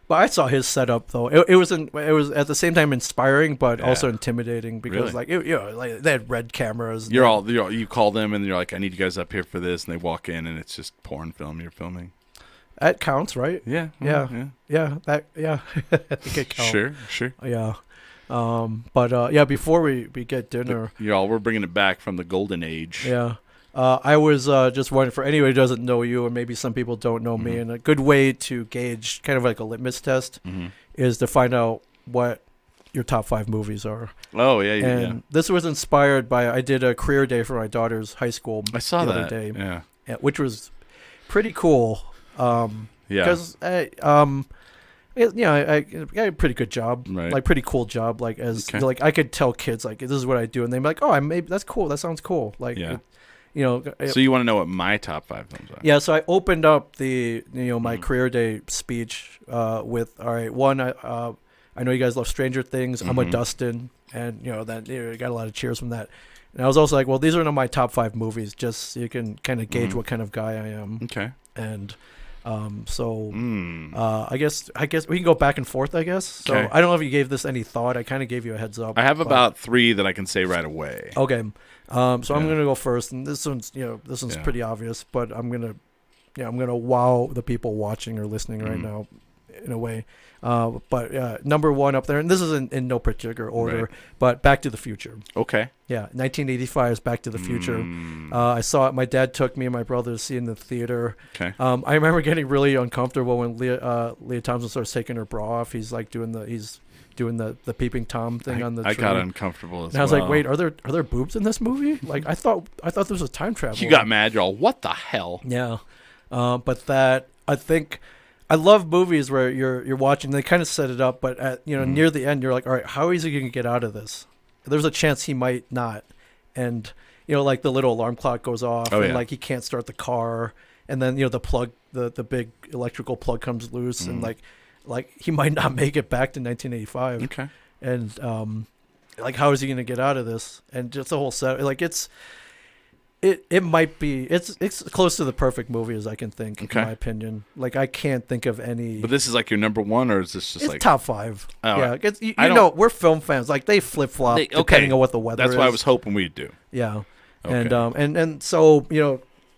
But I saw his setup though. It was at the same time inspiring, but also intimidating because like they had red cameras. You call them and you're like, I need you guys up here for this, and they walk in and it's just porn film you're filming. That counts, right? Yeah. I think it counts. Sure. Yeah. But before we get dinner, we're bringing it back from the golden age. Yeah. I was just wondering, for anybody who doesn't know you, or maybe some people don't know me, and a good way to gauge, kind of like a litmus test, is to find out what your top 5 movies are. Oh, yeah. And this was inspired by, I did a career day for my daughter's high school the other day. Yeah. Which was pretty cool. Because I got a pretty good job, like pretty cool job. Like like I could tell kids like this is what I do, and they'd be like, oh, that's cool. That sounds cool. Like, so you want to know what my top 5 films are? Yeah. So I opened up the my career day speech with one. I know you guys love Stranger Things. I'm a Dustin, and that got a lot of cheers from that. And I was also like, well, these are my top 5 movies, just so you can kind of gauge what kind of guy I am. Okay. And I guess we can go back and forth. I guess. So okay. I don't know if you gave this any thought. I kind of gave you a heads up. I have about 3 that I can say right away. Okay. So I'm gonna go first, and this one's pretty obvious, but I'm gonna wow the people watching or listening right now, in a way. But number 1 up there, and this is in no particular order, but Back to the Future. Okay. Yeah, 1985 is Back to the Future. I saw it. My dad took me and my brother to see it in the theater. Okay. I remember getting really uncomfortable when Leah Thompson starts taking her bra off. He's like doing the peeping Tom thing on the tree. I got uncomfortable as well. And I was like, wait, are there boobs in this movie? Like I thought this was time travel. You got mad, you're all, what the hell? Yeah. But that, I think, I love movies where you're watching, they kind of set it up, but at near the end you're like, all right, how is he going to get out of this? There's a chance he might not. And like the little alarm clock goes off and like he can't start the car, and then the plug, the big electrical plug comes loose, and like he might not make it back to 1985. Okay. And like how is he going to get out of this? And just the whole set, like it might be it's close to the perfect movie as I can think, in my opinion. Like I can't think of any. But this is like your number 1, or is this just like top 5? Oh, yeah, it's, you know we're film fans. Like they flip flop depending on what the weather is. That's what I was hoping we'd do. Yeah, okay. and so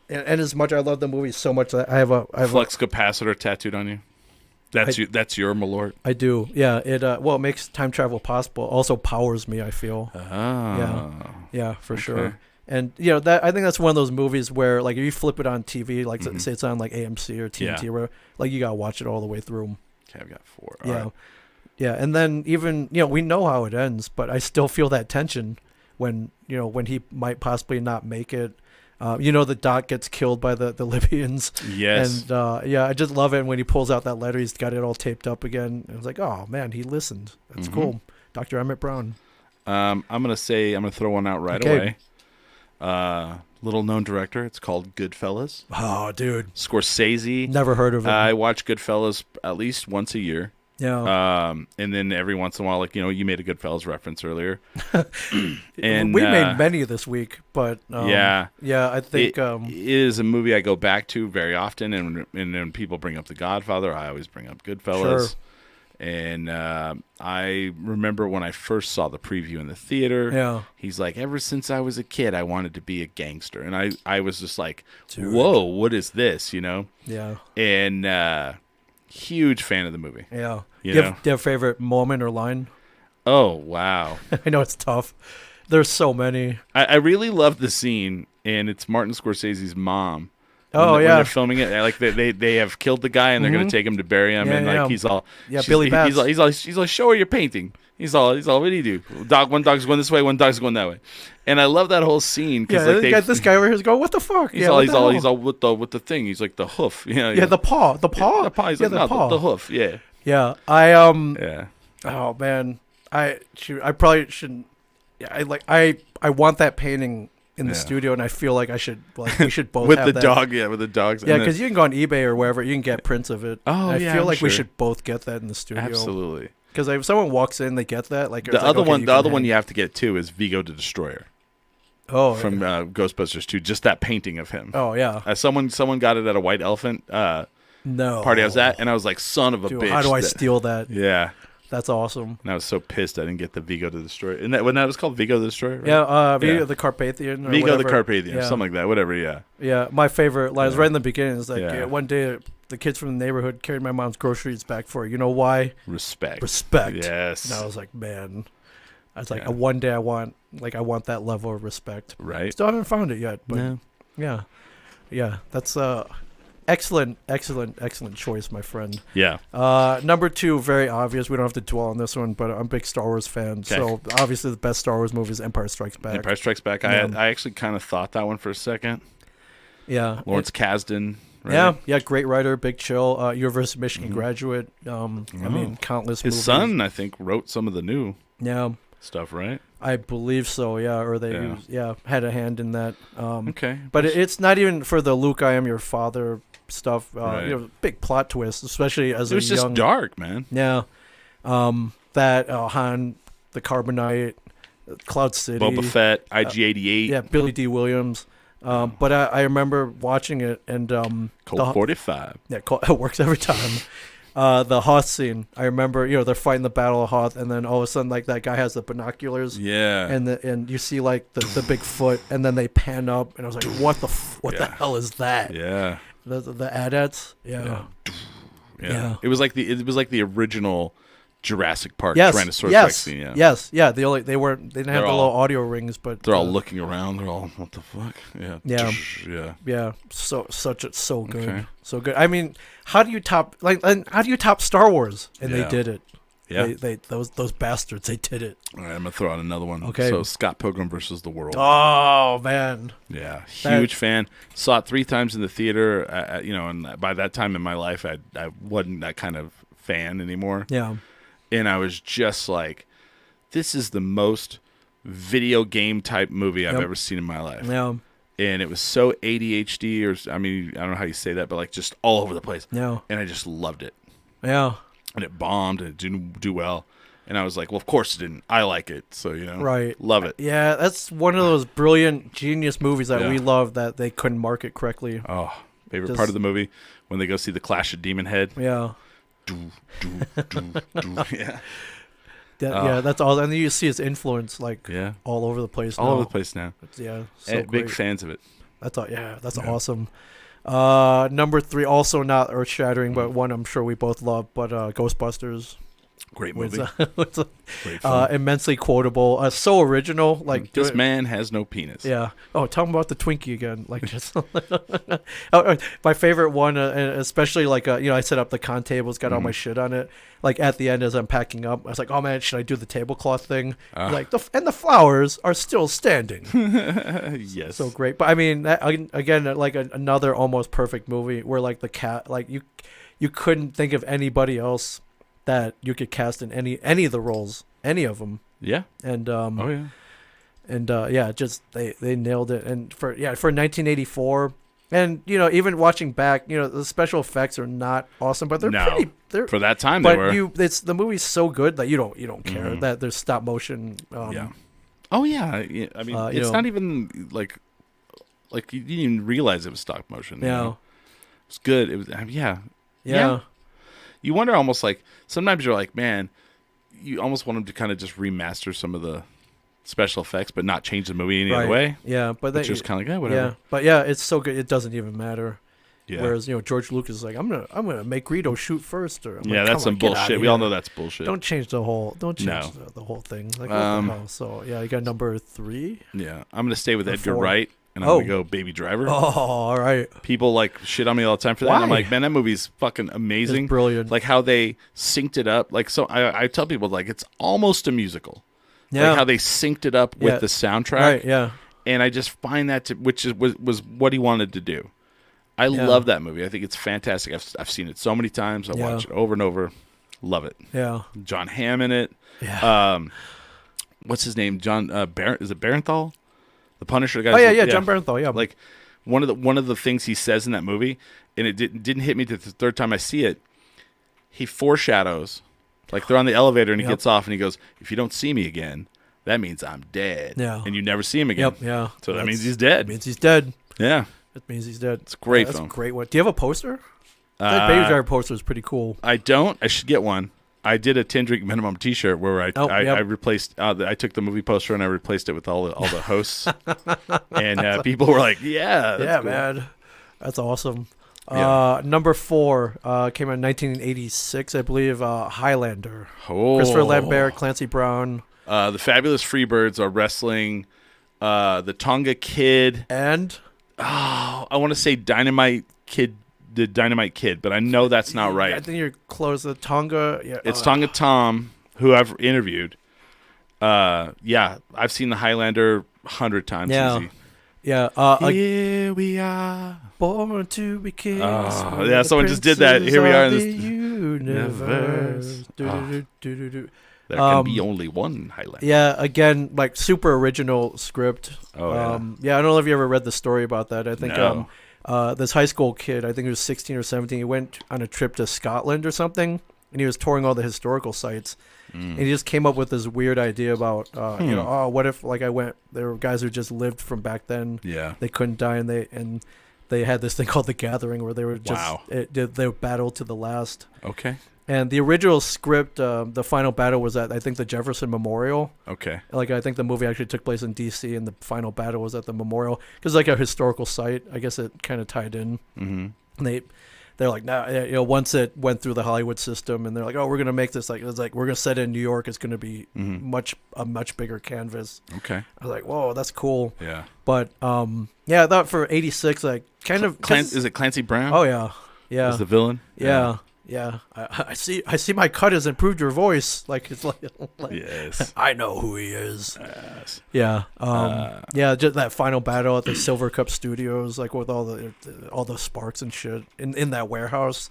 and as much I love the movie so much that I have a flux capacitor tattooed on you. That's your Malort. I do. Yeah. It makes time travel possible. Also powers me, I feel. Yeah, for sure. And that I think that's one of those movies where like if you flip it on TV, like say it's on like AMC or TNT, where like you gotta watch it all the way through. Okay, I've got 4. Right. Yeah, and then even we know how it ends, but I still feel that tension when when he might possibly not make it. The Doc gets killed by the Libyans. Yes. And I just love it when he pulls out that letter. He's got it all taped up again. And it's like, oh man, he listened. That's cool. Dr. Emmett Brown. I'm gonna throw one out right away. Little known director. It's called Goodfellas. Oh, dude. Scorsese. Never heard of it. I watch Goodfellas at least once a year. Yeah. And then every once in a while, like you made a Goodfellas reference earlier. And we made many this week, but I think it is a movie I go back to very often, and when people bring up The Godfather, I always bring up Goodfellas. Sure. And I remember when I first saw the preview in the theater. Yeah. He's like, ever since I was a kid, I wanted to be a gangster. And I was just like, Dude. whoa, what is this, you know? Yeah. And huge fan of the movie. Yeah. You Do you know? have a favorite moment or line? Oh, wow. I know it's tough. There's so many. I really love the scene, and it's Martin Scorsese's mom. Oh, when yeah. they're filming it, like they have killed the guy and they're going to take him to bury him, Yeah, and like yeah. he's all Billy Bats. he's like, show her your painting. He's all what do you do? One dog's going this way, one dog's going that way, and I love that whole scene because this guy over here is going, what the fuck? He's all with the thing. He's like the hoof, Yeah, the paw. The paw. He's like, the paw. the hoof. Yeah. Yeah, Yeah. Oh man, I probably shouldn't. Yeah, I want that painting in the studio, and I feel like we should both with have the that. dog. Yeah, with the dogs. Yeah, because you can go on eBay or wherever, you can get prints of it. Oh, I feel like we sure. should both get that in the studio. Absolutely. Because if someone walks in, they get that. Like the other one you have to get too is Vigo the Destroyer. Oh, from Ghostbusters 2, just that painting of him. Oh yeah. Someone got it at a White Elephant party I was at, and I was like, son of a bitch. How do I steal that? Yeah. That's awesome. And I was so pissed I didn't get the Vigo the Destroyer. Isn't that when that was called, Vigo the Destroyer? Right? Yeah, Vigo the Carpathian. Or Vigo whatever. the Carpathian, something like that. Whatever, yeah. Yeah, my favorite line is right in the beginning. It's like one day the kids from the neighborhood carried my mom's groceries back for her. You know why? Respect. Yes. And I was like, man. I was like, one day I want that level of respect. Right. Still haven't found it yet, but yeah. That's excellent choice, my friend. Yeah. Number 2, very obvious. We don't have to dwell on this one, but I'm a big Star Wars fan. Okay. So obviously the best Star Wars movie is Empire Strikes Back. Empire Strikes Back. I actually kind of thought that one for a second. Yeah. Lawrence Kasdan. Right? Yeah, great writer, big chill. University of Michigan graduate. I mean, countless movies. His son, I think, wrote some of the new stuff, right? I believe so, yeah. Or they had a hand in that. Okay. But it's not even for the Luke, I am your father stuff. Right. Big plot twist, especially as it was just dark, man. Yeah. That Han, the Carbonite, Cloud City. Boba Fett, IG-88. Yeah, Billy D. Williams. But I remember watching it and Colt 45. Yeah, it works every time. The Hoth scene. I remember, they're fighting the Battle of Hoth, and then all of a sudden, like that guy has the binoculars. Yeah. And you see like the big foot, and then they pan up, and I was like, what the hell is that? Yeah. The AT-ATs. Yeah. It was like the original Jurassic Park Tyrannosaurus Rex scene. Yeah. Yes. Yeah. They didn't have the little audio rings, but they're all looking around. They're all, what the fuck? Yeah. Yeah. Yeah. So good. Okay. So good. I mean, how do you top Star Wars? And they did it. Yeah. Those bastards, they did it. All right, I'm gonna throw out another one. Okay. So Scott Pilgrim versus the World. Oh man. Yeah, huge fan. Saw it 3 times in the theater. And by that time in my life, I wasn't that kind of fan anymore. Yeah. And I was just like, this is the most video game type movie I've ever seen in my life. Yeah. And it was so ADHD, I don't know how you say that, but like just all over the place. Yeah. And I just loved it. Yeah. And it bombed and it didn't do well. And I was like, well, of course it didn't. I like it. So, right. Love it. Yeah, that's one of those brilliant, genius movies that we love that they couldn't market correctly. Oh, favorite part of the movie? When they go see the Clash of Demon Head. Yeah. Yeah. Yeah, that's all. And then you see his influence all over the place now. All over the place now. So big fans of it. That's all. Yeah, that's awesome. Number 3, also not earth-shattering, but one I'm sure we both love, but Ghostbusters. Great movie. It's immensely quotable. So original. Like this man has no penis. Yeah. Oh, tell him about the Twinkie again. Like just my favorite one, especially I set up the con table. It's got all my shit on it. Like at the end, as I'm packing up, I was like, "Oh man, should I do the tablecloth thing?" Like and the flowers are still standing. Yes. So great. But I mean, again, like another almost perfect movie where like the cat, like you couldn't think of anybody else that you could cast in any of the roles, any of them. Yeah. And and just they nailed it. And for 1984, and even watching back, the special effects are not awesome, but they're pretty. For that time, but they were. The movie's so good that you don't care that there's stop motion. Yeah. Oh yeah. I mean, it's not even like you didn't even realize it was stop motion. Yeah. It's good. It was. Yeah. you wonder almost like sometimes you're like, man, you almost want them to kind of just remaster some of the special effects, but not change the movie any other way. Yeah, but they just kind of like, whatever. Yeah, but yeah, it's so good. It doesn't even matter. Yeah. Whereas George Lucas is like, I'm gonna make Greedo shoot first. Or that's some bullshit. We all know that's bullshit. Don't change the whole. Don't change the whole thing. Like what the hell? So yeah, you got number 3. Yeah, I'm gonna stay with Edgar 4. Wright, and I'm gonna go Baby Driver. Oh, all right. People like shit on me all the time for that. Why? And I'm like, man, that movie's fucking amazing. It's brilliant. Like how they synced it up. Like so, I tell people like it's almost a musical. Yeah. Like how they synced it up with the soundtrack. Right. Yeah. And I just find that was what he wanted to do. I love that movie. I think it's fantastic. I've seen it so many times. I watch it over and over. Love it. Yeah. John Hamm in it. Yeah. What's his name? John is it Barenthal? The Punisher guy. Oh yeah, John Barenthal. Yeah. Like one of the things he says in that movie, and it didn't hit me the third time I see it. He foreshadows, like they're on the elevator and he gets off and he goes, "If you don't see me again, that means I'm dead." Yeah. And you never see him again. Yep. Yeah. So that means he's dead. That means he's dead. Yeah. That means he's dead. It's a great That's film. a great one. Do you have a poster? That Baby Driver poster is pretty cool. I don't. I should get one. I did a 10 drink minimum T-shirt where I replaced. I took the movie poster and I replaced it with all the hosts, and people were like, "Yeah, that's cool. Man, that's awesome." Yeah. Number 4 came out in 1986, I believe. Highlander. Oh. Christopher Lambert, Clancy Brown. The Fabulous Freebirds are wrestling the Tonga Kid. And? Oh, I want to say Dynamite Kid, the Dynamite Kid, but I know that's not right. I think you're close. The Tonga. Yeah, it's Tonga Tom, who I've interviewed. I've seen the Highlander 100 times. Yeah. Easy. Yeah. Here we are. Born to be kings. Yeah, someone just did that. Here we are in this universe. There can be only one Highlander. Yeah, again, like super original script. Oh, yeah. I don't know if you ever read the story about that. I think No. this high school kid, I think he was 16 or 17, he went on a trip to Scotland or something, and he was touring all the historical sites. And he just came up with this weird idea about, what if like there were guys who just lived from back then. Yeah. They couldn't die, and they had this thing called the Gathering where they were just they battled to the last. Okay. And the original script, the final battle was at, I think, the Jefferson Memorial. Okay. Like, I think the movie actually took place in D.C., and the final battle was at the memorial. Because, like, a historical site, I guess it kind of tied in. Mm-hmm. And they're like, nah, once it went through the Hollywood system, and they're like, oh, we're going to make this, like, it's like, we're going to set it in New York. It's going to be a much bigger canvas. Okay. I was like, whoa, that's cool. Yeah. But, I thought for 86, like, kind of... Is it Clancy Brown? Oh, yeah. Yeah. Is the villain? Yeah. Yeah, I see. My cut has improved your voice. Like it's like yes, I know who he is. Yes. Yeah, just that final battle at the Silver Cup Studios, like with all the sparks and shit in that warehouse.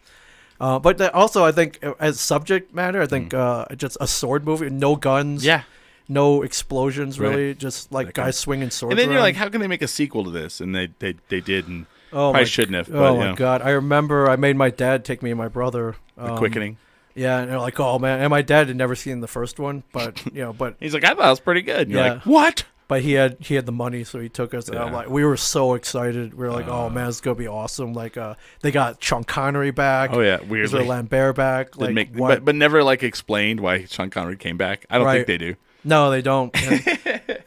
But also, I think as subject matter, I think just a sword movie, no guns. Yeah. No explosions, really. Just like guys swinging swords. And then around. you're like, how can they make a sequel to this? And they did, and oh probably shouldn't have. But, oh my god! I remember I made my dad take me and my brother. The Quickening. Yeah, and they're like, oh man, and my dad had never seen the first one, but he's like, I thought it was pretty good. And you're like, what? But he had the money, so he took us. And I'm like, we were so excited. We were like, oh man, it's gonna be awesome. Like, they got Sean Connery back. Oh yeah, weirdly. Lambert back. Like, but never like explained why Sean Connery came back. I don't think they do. No, they don't.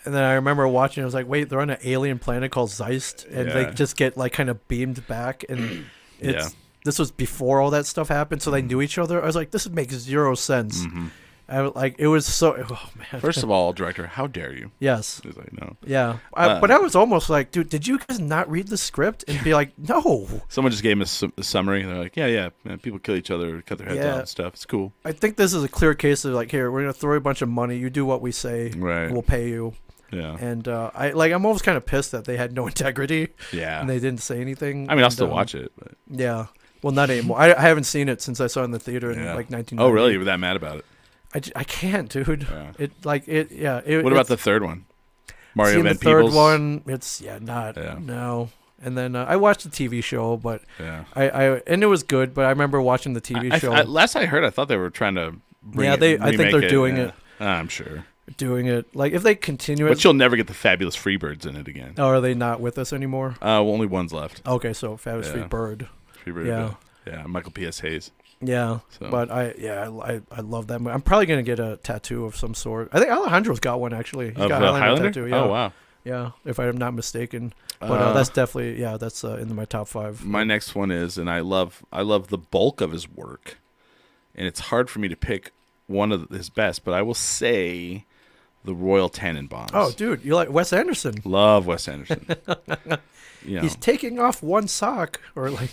And then I remember watching. I was like, wait, they're on an alien planet called Zeist, and they just get like kind of beamed back, and this was before all that stuff happened, so they knew each other. I was like, this makes zero sense. Mm-hmm. It was so. Oh man! First of all, director, how dare you? Yes. He's like, no. Yeah, but I was almost like, dude, did you guys not read the script and be like, no? Someone just gave him a summary. They're like, yeah, man, people kill each other, cut their heads off and stuff. It's cool. I think this is a clear case of like, here, we're gonna throw a bunch of money. You do what we say. Right. We'll pay you. Yeah. And I'm almost kind of pissed that they had no integrity. Yeah. And they didn't say anything. I mean, I'll still watch it. But. Yeah. Well, not anymore. I haven't seen it since I saw it in the theater in like 1990. Oh, really? You were that mad about it? I can't, dude. Yeah. What about the third one? Mario Van Peebles? The third one, it's no. And then I watched the TV show, but and it was good. But I remember watching the TV show. Last I heard, I thought they were trying to I think they're doing it. I'm sure. Doing it like if they continue it, but you'll never get the Fabulous Freebirds in it again. Oh, are they not with us anymore? Only one's left. Okay, so Fabulous Freebird. Freebird. Yeah. Michael P.S. Hayes. Yeah, So. but I love that movie. I'm probably gonna get a tattoo of some sort. I think Alejandro's got one actually. He's got a Highlander tattoo. Yeah. Oh wow. Yeah, if I'm not mistaken. But that's definitely that's in my top 5. My next one is, and I love the bulk of his work, and it's hard for me to pick one of his best, but I will say the Royal Tenenbaums. Oh, dude, you like Wes Anderson? Love Wes Anderson. He's taking off one sock, or like.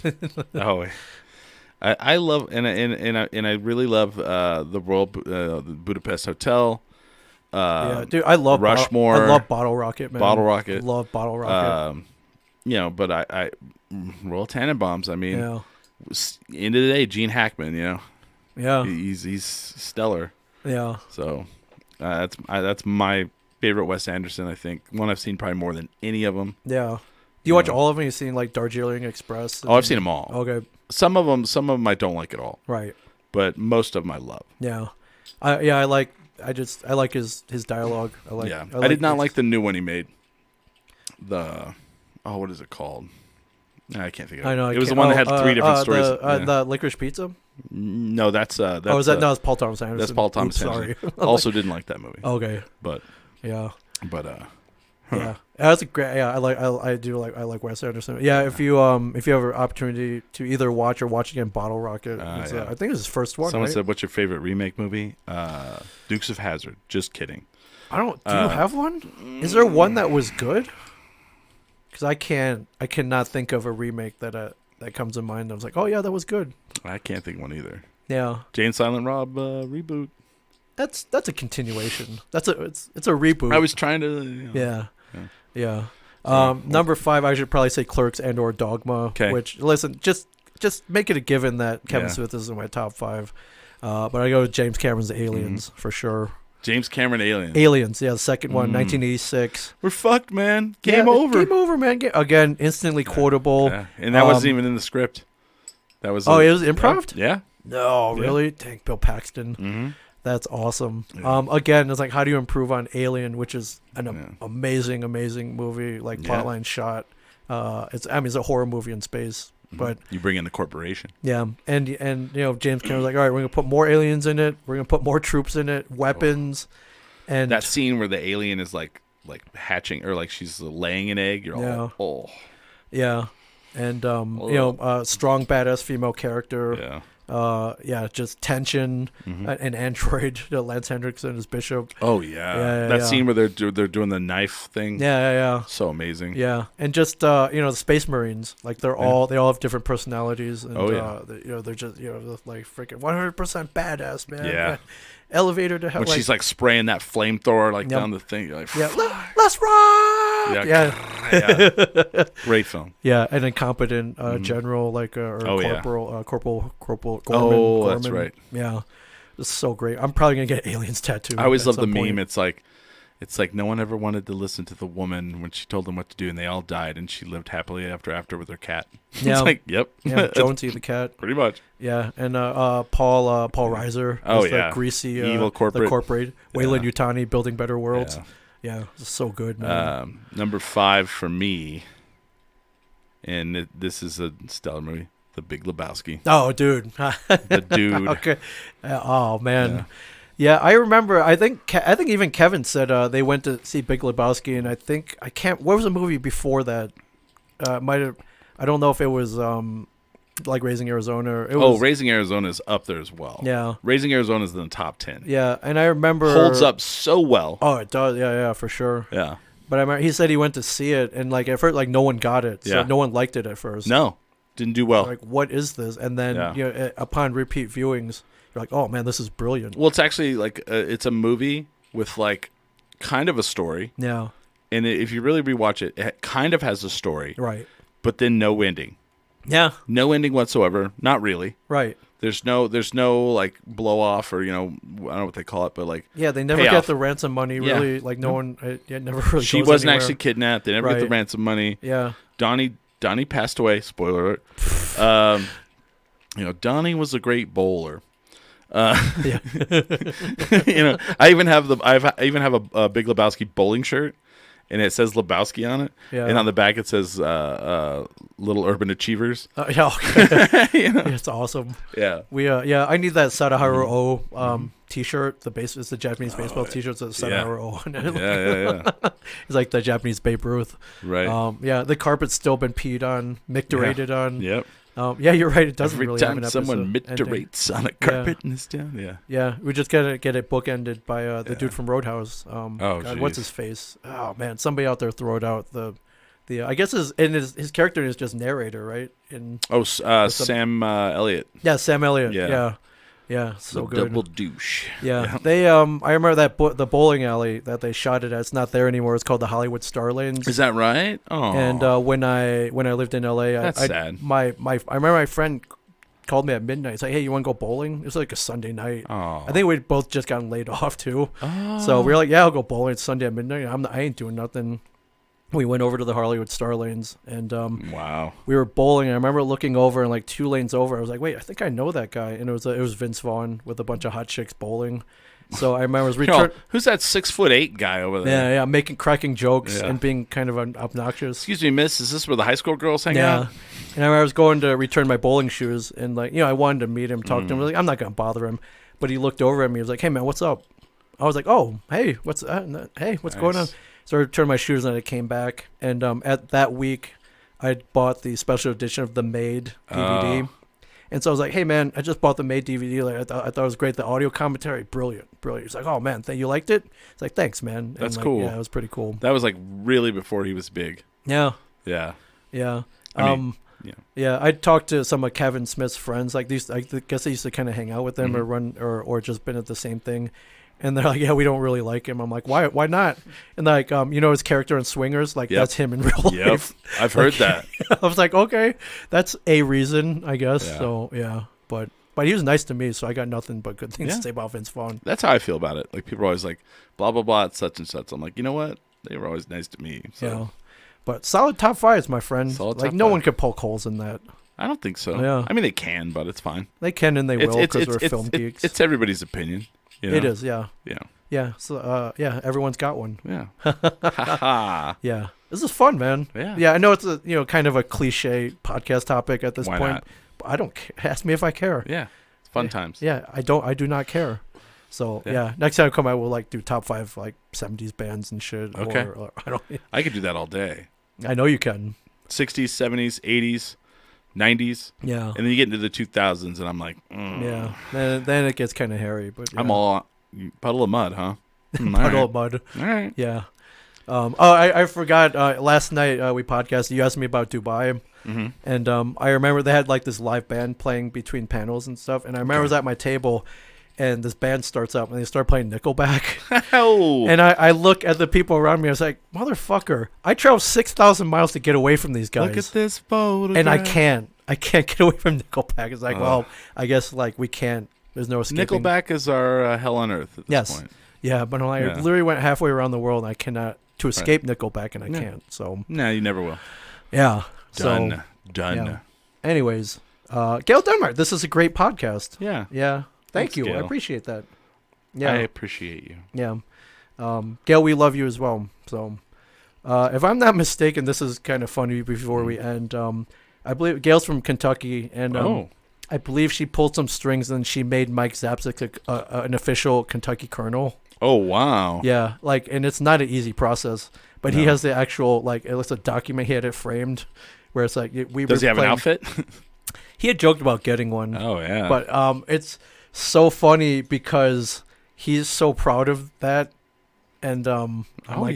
Oh, I love and I really love the Royal Budapest Hotel. Yeah, dude, I love Rushmore. I love Bottle Rocket, man. Bottle Rocket. Love Bottle Rocket. But I Royal Tenenbaums. I mean, end of the day, Gene Hackman. Yeah, he's stellar. Yeah. So that's my favorite Wes Anderson. I think one I've seen probably more than any of them. Yeah. Do you watch all of them? You've seen like Darjeeling Express? I've seen them all. Okay. Some of them I don't like at all. Right. But most of them I love. Yeah. I like his dialogue. I did not like the new one he made. What is it called? I can't think of it. I know. It was the one that had 3 different stories. The Licorice Pizza? No, that's no, it's Paul Thomas Anderson. That's Paul Thomas Anderson. Sorry. Also didn't like that movie. Okay. But yeah. Yeah. That's a great. Yeah, I like Wes Anderson. Yeah, if you have an opportunity to either watch or watch again Bottle Rocket, I think it's his first one. Someone right? said, "What's your favorite remake movie?" Dukes of Hazzard. Just kidding. I don't. Do you have one? Is there one that was good? Because I cannot think of a remake that comes to mind. I was like, oh yeah, that was good. I can't think of one either. Yeah. Jane Silent Rob reboot. That's a continuation. It's a reboot. I was trying to. Yeah. Number 5, I should probably say Clerks and/or Dogma. Okay. Which, listen, just make it a given that Kevin Smith is in my top 5. But I go with James Cameron's Aliens for sure. James Cameron Aliens. Aliens, yeah, the second one, 1986. We're fucked, man. Game over. Game over, man. Again, instantly quotable. Yeah. And that wasn't even in the script. That was. It was improv? Yeah. No, really? Dang, Bill Paxton. Mm-hmm. That's awesome. Yeah. Again, it's like, how do you improve on Alien, which is an amazing, amazing movie, like plotline shot. It's a horror movie in space, but you bring in the corporation. Yeah, and James Cameron's like, all right, we're gonna put more aliens in it. We're gonna put more troops in it, weapons, and that scene where the alien is like hatching or like she's laying an egg. You're all yeah, and strong badass female character. Yeah. Just tension. An android, Lance Henriksen as Bishop. Oh yeah, that scene where they're doing the knife thing. Yeah. So amazing. Yeah, and just the Space Marines, like they all have different personalities. And, they're just like freaking 100% badass, man. Yeah. Elevator to hell. When she's like spraying that flamethrower down the thing, you're like, let's rock. Yeah. Great film. Yeah, an incompetent general corporal Corporal Gorman. Oh, that's right. Yeah, it's so great. I'm probably gonna get Aliens tattoo. I always love the meme. It's like no one ever wanted to listen to the woman when she told them what to do, and they all died, and she lived happily after with her cat. Yeah. It's like, yep. Yeah, Jonesy the cat. Pretty much. Yeah, and Paul Reiser. The greasy evil corporate. The corporate. Wayland Yutani, Building Better Worlds. Yeah, it's so good, man. Number 5 for me, and this is a stellar movie, The Big Lebowski. Oh, dude. The dude. Okay. Oh man. Yeah, I remember. I think even Kevin said they went to see Big Lebowski, and what was the movie before that? I don't know if it was like Raising Arizona. Raising Arizona is up there as well. Yeah, Raising Arizona is in the top 10. Yeah, and I remember holds up so well. Oh, it does. Yeah, for sure. Yeah, but I remember he said he went to see it, and like at first, like no one got it. So no one liked it at first. No, didn't do well. Like, what is this? And then upon repeat viewings, you're like, oh man, this is brilliant. Well, it's actually like it's a movie with like kind of a story. Yeah. And if you really rewatch it, it kind of has a story. Right. But then no ending. Yeah. No ending whatsoever. Not really. Right. There's no like blow off or I don't know what they call it, but like they never get the ransom money. Really, like no one. It never really. She goes wasn't anywhere. actually kidnapped. They never get the ransom money. Yeah. Donnie passed away. Spoiler alert. Donnie was a great bowler. I even have a Big Lebowski bowling shirt, and it says Lebowski on it. Yeah. And on the back it says Little Urban Achievers. Yeah, okay. It's awesome. Yeah. We I need that Sadaharu O T-shirt. It's the Japanese baseball T-shirt with Sadaharu O on it. Yeah. It's like the Japanese Babe Ruth. Right. The carpet's still been peed on, micturated on. Yep. You're right. It doesn't Every really time have an someone episode micturates on a carpet in this town. Yeah. Yeah, we just gotta get it bookended by the dude from Roadhouse. God, what's his face? Oh man, somebody out there throw it out. The I guess his character is just narrator, right? Sam Elliott. Yeah, Sam Elliott. Yeah, so the good. Double douche. Yeah, they I remember that the bowling alley that they shot it at. It's not there anymore. It's called the Hollywood Star Lanes. Is that right? Oh. And when I lived in LA, That's sad. I remember my friend called me at midnight. He's like, "Hey, you want to go bowling?" It was like a Sunday night. Oh. I think we'd both just gotten laid off too. Oh. So we were like, "Yeah, I'll go bowling. It's Sunday at midnight. I ain't doing nothing." We went over to the Hollywood Star Lanes, and wow, we were bowling. I remember looking over, and like 2 lanes over, I was like, "Wait, I think I know that guy." And it was Vince Vaughn with a bunch of hot chicks bowling. So I remember who's that 6'8" guy over there? Yeah, cracking jokes and being kind of obnoxious. Excuse me, miss, is this where the high school girls hang out? Yeah. And I was going to return my bowling shoes, and I wanted to meet him, talk to him. I was like, I'm not gonna bother him, but he looked over at me. He was like, "Hey man, what's up?" I was like, "Oh, hey, what's going on?" So I returned my shoes, and I came back, and at that week, I bought the special edition of the Maid DVD. And so I was like, "Hey man, I just bought the Maid DVD. Like, I thought it was great. The audio commentary, brilliant. He's like, "Oh man, you liked it?" It's like, "Thanks, man." That's cool. Yeah, it was pretty cool. That was like really before he was big. Yeah. Yeah. I talked to some of Kevin Smith's friends. Like these, I guess I used to kind of hang out with them or run or just been at the same thing. And they're like, "Yeah, we don't really like him." I'm like, "Why? Why not?" And like, his character in Swingers, like that's him in real life. I've heard that. I was like, okay, that's a reason, I guess. Yeah. So yeah, but he was nice to me, so I got nothing but good things to say about Vince Vaughn. That's how I feel about it. Like people are always like, blah blah blah, it's such and such. I'm like, you know what? They were always nice to me. So. Yeah. But solid top 5s, my friend. Like no one could poke holes in that. I don't think so. Yeah. I mean, they can, but it's fine. They can and they will because we're film geeks. It's everybody's opinion. You know? It is, yeah. Yeah. Yeah. So, everyone's got one. Yeah. Yeah. This is fun, man. Yeah. Yeah. I know it's a kind of a cliche podcast topic at this Why point. Not? But I don't ask me if I care. Yeah. It's fun times. Yeah. I do not care. So next time I come out, we'll like do top 5 like 70s bands and shit. Okay. Or I could do that all day. I know you can. 60s, 70s, 80s, 90s. Yeah. And then you get into the 2000s, and I'm like, yeah. Then it gets kind of hairy. But yeah. I'm all puddle of mud, huh? Puddle of mud. All right. Yeah. I forgot. Last night we podcasted. You asked me about Dubai, and I remember they had like this live band playing between panels and stuff. And I remember I was at my table, and this band starts up, and they start playing Nickelback. Oh. And I look at the people around me. I was like, "Motherfucker! I traveled 6,000 miles to get away from these guys. Look at this photograph." And I can't get away from Nickelback. It's like, well, I guess like we can't. There's no escaping. Nickelback is our hell on earth at this point. Yeah, but I literally went halfway around the world, and I cannot to escape Nickelback, and I can't. So no, you never will. Yeah. Done. Yeah. Anyways, Gail Denmark, this is a great podcast. Yeah. Yeah. Thanks, you. Gail. I appreciate that. Yeah. I appreciate you. Yeah. Gail, we love you as well. So, if I'm not mistaken, this is kind of funny before we end. I believe Gail's from Kentucky, and I believe she pulled some strings and she made Mike Zapsik an official Kentucky colonel. Oh, wow. Yeah, and it's not an easy process, but he has the actual, it looks a document, he had it framed, where it's like, Does he have an outfit? He had joked about getting one. Oh, yeah. But it's so funny because he's so proud of that. And I'm like,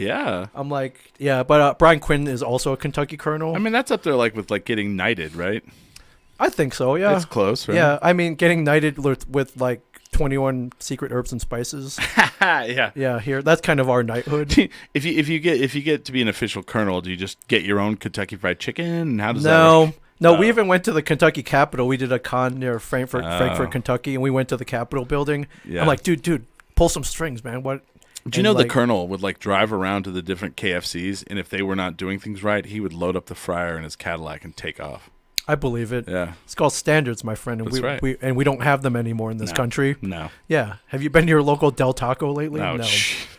yeah, but Brian Quinn is also a Kentucky colonel. I mean, that's up there with getting knighted, right? I think so, yeah. It's close, right? Yeah, I mean, getting knighted with 21 secret herbs and spices. Yeah. Yeah, here that's kind of our knighthood. If you get to be an official colonel, do you just get your own Kentucky Fried Chicken? How does that work? No, we even went to the Kentucky Capitol. We did a con near Frankfort, Kentucky, and we went to the Capitol building. Yeah. I'm like, dude, pull some strings, man. What? Do you know the colonel would drive around to the different KFCs, and if they were not doing things right, he would load up the fryer in his Cadillac and take off. I believe it. Yeah. It's called standards, my friend, and That's right. we don't have them anymore in this country. No. Yeah. Have you been to your local Del Taco lately? No.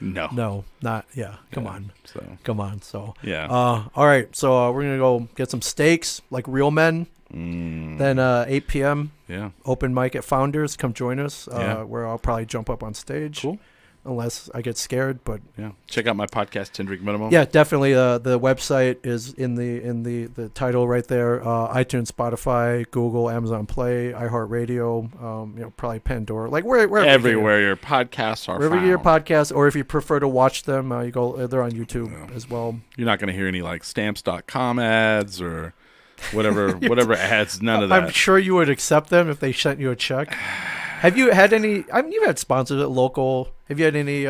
No. No, not. Yeah. Come on. So. Come on. So. Yeah. All right. So we're gonna go get some steaks, like real men. Then 8 p.m. Yeah. Open mic at Founders. Come join us. Yeah. Where I'll probably jump up on stage. Cool. Unless I get scared, but yeah, check out my podcast, 10 Drink Minimum. Yeah, definitely. The website is in the title right there. iTunes, Spotify, Google, Amazon Play, iHeartRadio. Probably Pandora. Like wherever everywhere your podcasts are. Wherever found. your podcasts, or if you prefer to watch them, you go. They're on YouTube as well. You're not going to hear any like stamps.com ads or whatever ads. None of that. I'm sure you would accept them if they sent you a check. Have you had any? I mean, you've had sponsors at local. Have you had any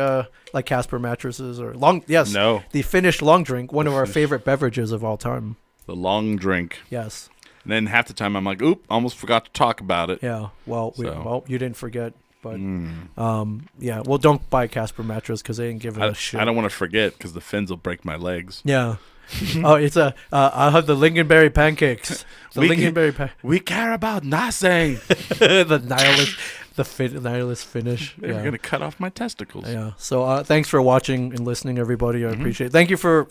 like Casper mattresses or long? Yes. No. The Finnish long drink, one of our favorite beverages of all time. The long drink. Yes. And then half the time I'm like, oop, almost forgot to talk about it. Yeah. Well, you didn't forget, but yeah. Well, don't buy Casper mattress because they didn't give it a shit. I don't want to forget because the fins will break my legs. Yeah. Oh, it's I'll have the lingonberry pancakes. We care about nothing. The nihilist finish. They're gonna cut off my testicles. Yeah. So thanks for watching and listening, everybody. I appreciate it. Thank you for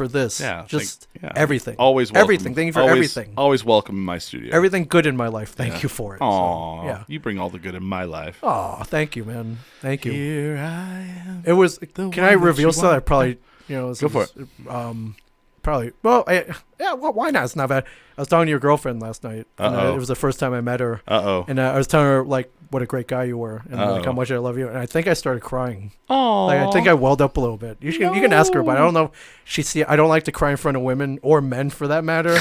this. Yeah. Just everything. Always welcome. Everything. Thank you for everything. Always welcome in my studio. Everything good in my life. Thank you for it. Aw. So, yeah. You bring all the good in my life. Oh, thank you, man. Thank you. Here I am. It was. Can I reveal something? I probably. Go for it. Probably. Well, well, why not? It's not bad. I was talking to your girlfriend last night. And, it was the first time I met her. And I was telling her like what a great guy you were and like how much I love you. And I think I started crying. Oh. Like I think I welled up a little bit. You can ask her, but I don't know. I don't like to cry in front of women or men for that matter.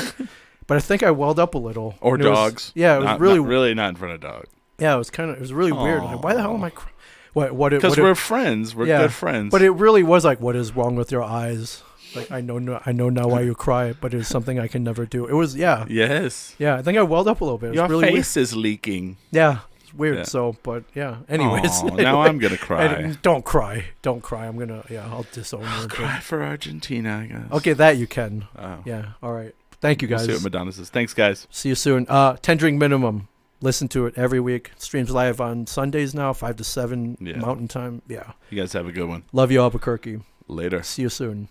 But I think I welled up a little. Or dogs. It was really not in front of dogs. Yeah, it was really weird. Like, why the hell am I crying? Because we're friends. We're good friends. But it really was like, what is wrong with your eyes? Like I know now why you cry, but it's something I can never do. It was Yes. Yeah, I think I welled up a little bit. Your really face is leaking. Yeah, it's weird. Yeah. So, but yeah. Anyways, now I'm gonna cry. Don't cry. I'm gonna. I'll disown you. I'll cry for Argentina, I guess. Okay, that you can. Oh. Yeah. All right. Thank you guys. We'll see what Madonna says. Thanks, guys. See you soon. 10 Drink Minimum. Listen to it every week. Streams live on Sundays now, 5 to 7 Mountain Time. Yeah. You guys have a good one. Love you, Albuquerque. Later. See you soon.